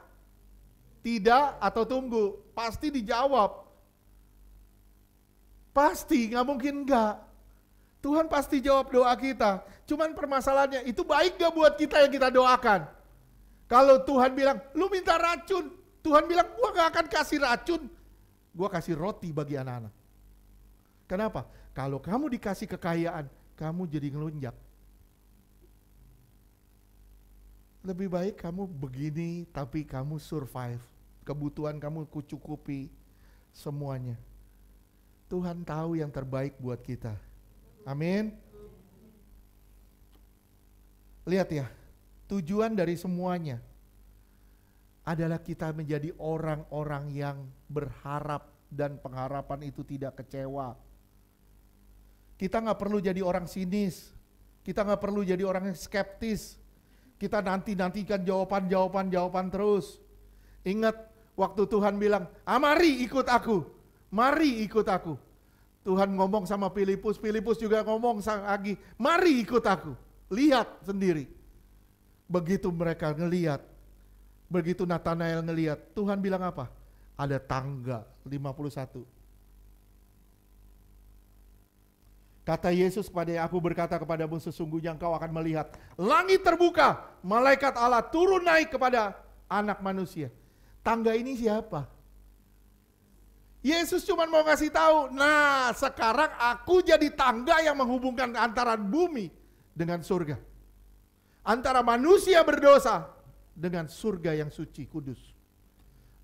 Speaker 1: tidak atau tunggu, pasti dijawab. Pasti, gak mungkin enggak. Tuhan pasti jawab doa kita. Cuman permasalahannya, itu baik gak buat kita yang kita doakan? Kalau Tuhan bilang, lu minta racun. Tuhan bilang, gua gak akan kasih racun. Gua kasih roti bagi anak-anak. Kenapa? Kalau kamu dikasih kekayaan, kamu jadi ngelunjak. Lebih baik kamu begini, tapi kamu survive. Kebutuhan kamu kucukupi semuanya. Tuhan tahu yang terbaik buat kita. Amin. Lihat ya, tujuan dari semuanya adalah kita menjadi orang-orang yang berharap dan pengharapan itu tidak kecewa. Kita gak perlu jadi orang sinis. Kita gak perlu jadi orang yang skeptis. Kita nantikan jawaban terus. Ingat waktu Tuhan bilang, mari ikut aku. Mari ikut aku. Tuhan ngomong sama Filipus juga ngomong lagi, mari ikut aku. Lihat sendiri. Begitu mereka ngelihat, begitu Nathanael ngelihat, Tuhan bilang apa? Ada tangga 51. Kata Yesus kepada aku berkata kepadamu, sesungguhnya engkau akan melihat langit terbuka, malaikat Allah turun naik kepada anak manusia. Tangga ini siapa? Yesus cuma mau ngasih tahu, nah sekarang aku jadi tangga yang menghubungkan antara bumi dengan surga. Antara manusia berdosa dengan surga yang suci, kudus.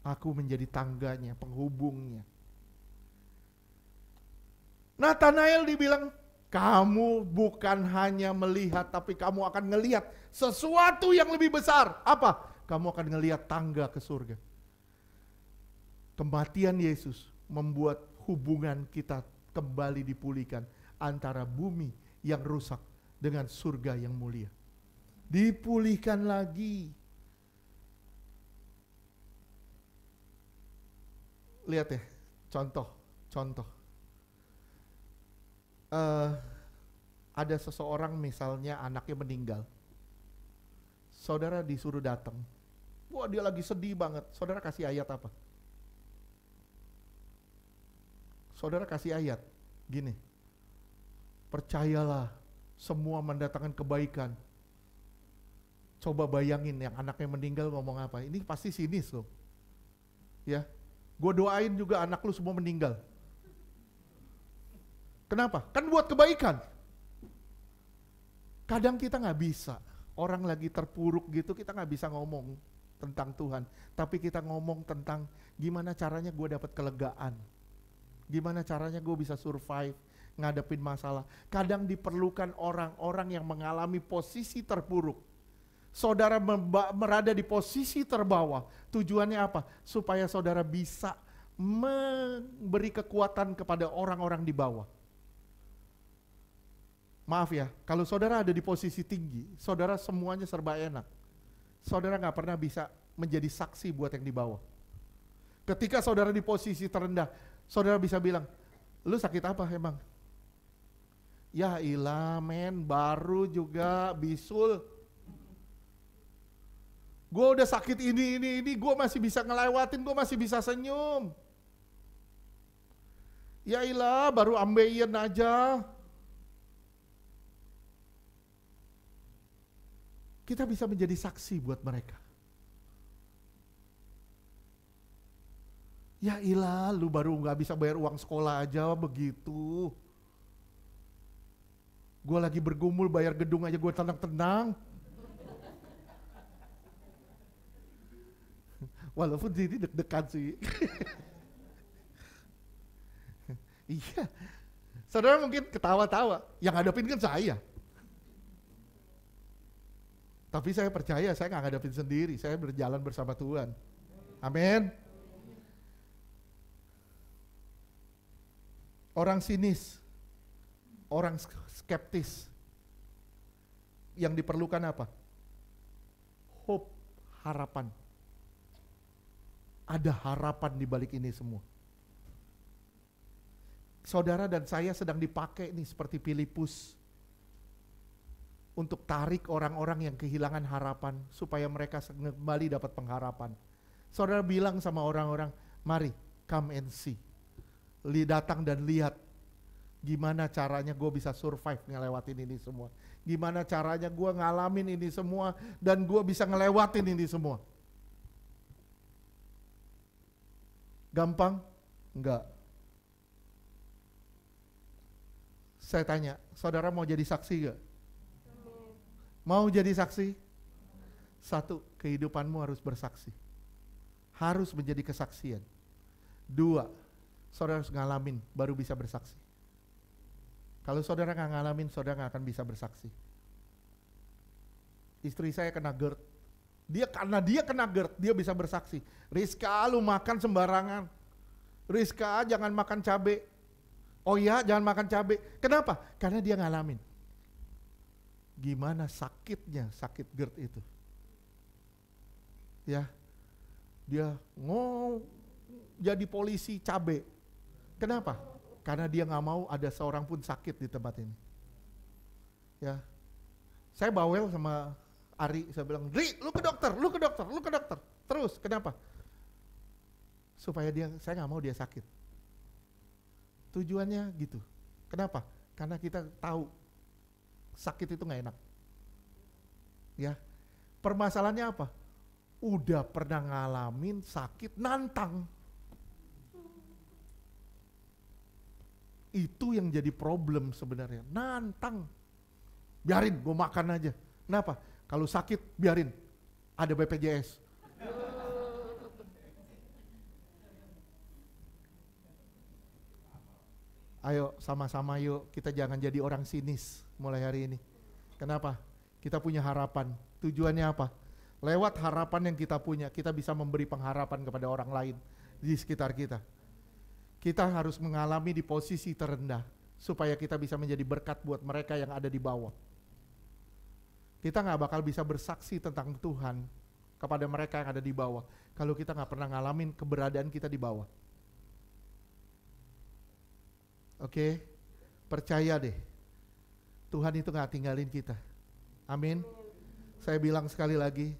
Speaker 1: Aku menjadi tangganya, penghubungnya. Nathanael dibilang, kamu bukan hanya melihat, tapi kamu akan ngelihat sesuatu yang lebih besar. Apa? Kamu akan ngelihat tangga ke surga. Kematian Yesus membuat hubungan kita kembali dipulihkan antara bumi yang rusak dengan surga yang mulia. Dipulihkan lagi. Lihat ya, contoh. Ada seseorang misalnya anaknya meninggal. Saudara disuruh datang. Wah, dia lagi sedih banget. Saudara kasih ayat apa? Saudara kasih ayat gini, percayalah semua mendatangkan kebaikan. Coba bayangin yang anaknya meninggal ngomong apa? Ini pasti sinis loh. Ya, gue doain juga anak lu semua meninggal. Kenapa? Kan buat kebaikan. Kadang kita gak bisa, orang lagi terpuruk gitu kita gak bisa ngomong tentang Tuhan. Tapi kita ngomong tentang gimana caranya gue dapat kelegaan. Gimana caranya gue bisa survive, ngadepin masalah. Kadang diperlukan orang-orang yang mengalami posisi terpuruk. Saudara berada di posisi terbawah. Tujuannya apa? Supaya saudara bisa memberi kekuatan kepada orang-orang di bawah. Maaf ya, kalau saudara ada di posisi tinggi, saudara semuanya serba enak. Saudara gak pernah bisa menjadi saksi buat yang di bawah. Ketika saudara di posisi terendah, saudara bisa bilang, lu sakit apa emang? Ya ilah men, baru juga bisul. Gue udah sakit ini, gue masih bisa ngelewatin, gue masih bisa senyum. Ya ilah, baru ambeien aja. Kita bisa menjadi saksi buat mereka. Ya ilah, lu baru gak bisa bayar uang sekolah aja begitu. Gue lagi bergumul bayar gedung aja gue tenang-tenang. Walaupun ini deg-degan sih. Iya. Saudara mungkin ketawa-tawa, yang ngadepin kan saya. Tapi saya percaya saya nggak ngadepin sendiri, saya berjalan bersama Tuhan. Amin. Orang sinis, orang skeptis, yang diperlukan apa? Hope, harapan. Ada harapan di balik ini semua. Saudara dan saya sedang dipakai nih seperti Filipus untuk tarik orang-orang yang kehilangan harapan supaya mereka kembali dapat pengharapan. Saudara bilang sama orang-orang, mari come and see. Datang dan lihat gimana caranya gue bisa survive ngelewatin ini semua. Gimana caranya gue ngalamin ini semua dan gue bisa ngelewatin ini semua. Gampang? Enggak. Saya tanya, saudara mau jadi saksi gak? Mau jadi saksi? Satu, kehidupanmu harus bersaksi. Harus menjadi kesaksian. Dua, saudara harus ngalamin baru bisa bersaksi. Kalau saudara gak ngalamin, saudara gak akan bisa bersaksi. Istri saya kena GERD. Karena dia kena GERD, dia bisa bersaksi. Rizka, lu makan sembarangan. Rizka, jangan makan cabai. Oh iya, jangan makan cabai. Kenapa? Karena dia ngalamin. Gimana sakitnya, sakit GERD itu. Ya, dia jadi polisi cabai. Kenapa? Karena dia nggak mau ada seorang pun sakit di tempat ini. Ya, saya bawel sama Ari, saya bilang, Ri, lu ke dokter, lu ke dokter, lu ke dokter. Terus, kenapa? Supaya saya nggak mau dia sakit. Tujuannya gitu. Kenapa? Karena kita tahu sakit itu nggak enak. Ya, permasalahannya apa? Udah pernah ngalamin sakit, nantang. Itu yang jadi problem sebenarnya, nantang. Biarin, gue makan aja. Kenapa? Kalau sakit, biarin. Ada BPJS. Ayo sama-sama yuk, kita jangan jadi orang sinis mulai hari ini. Kenapa? Kita punya harapan. Tujuannya apa? Lewat harapan yang kita punya, kita bisa memberi pengharapan kepada orang lain di sekitar kita. Kita harus mengalami di posisi terendah, supaya kita bisa menjadi berkat buat mereka yang ada di bawah. Kita gak bakal bisa bersaksi tentang Tuhan kepada mereka yang ada di bawah, kalau kita gak pernah ngalamin keberadaan kita di bawah. Oke, percaya deh, Tuhan itu gak tinggalin kita. Amin. Saya bilang sekali lagi,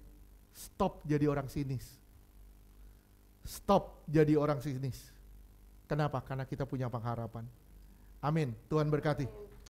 Speaker 1: stop jadi orang sinis. Stop jadi orang sinis. Kenapa? Karena kita punya pengharapan. Amin. Tuhan berkati.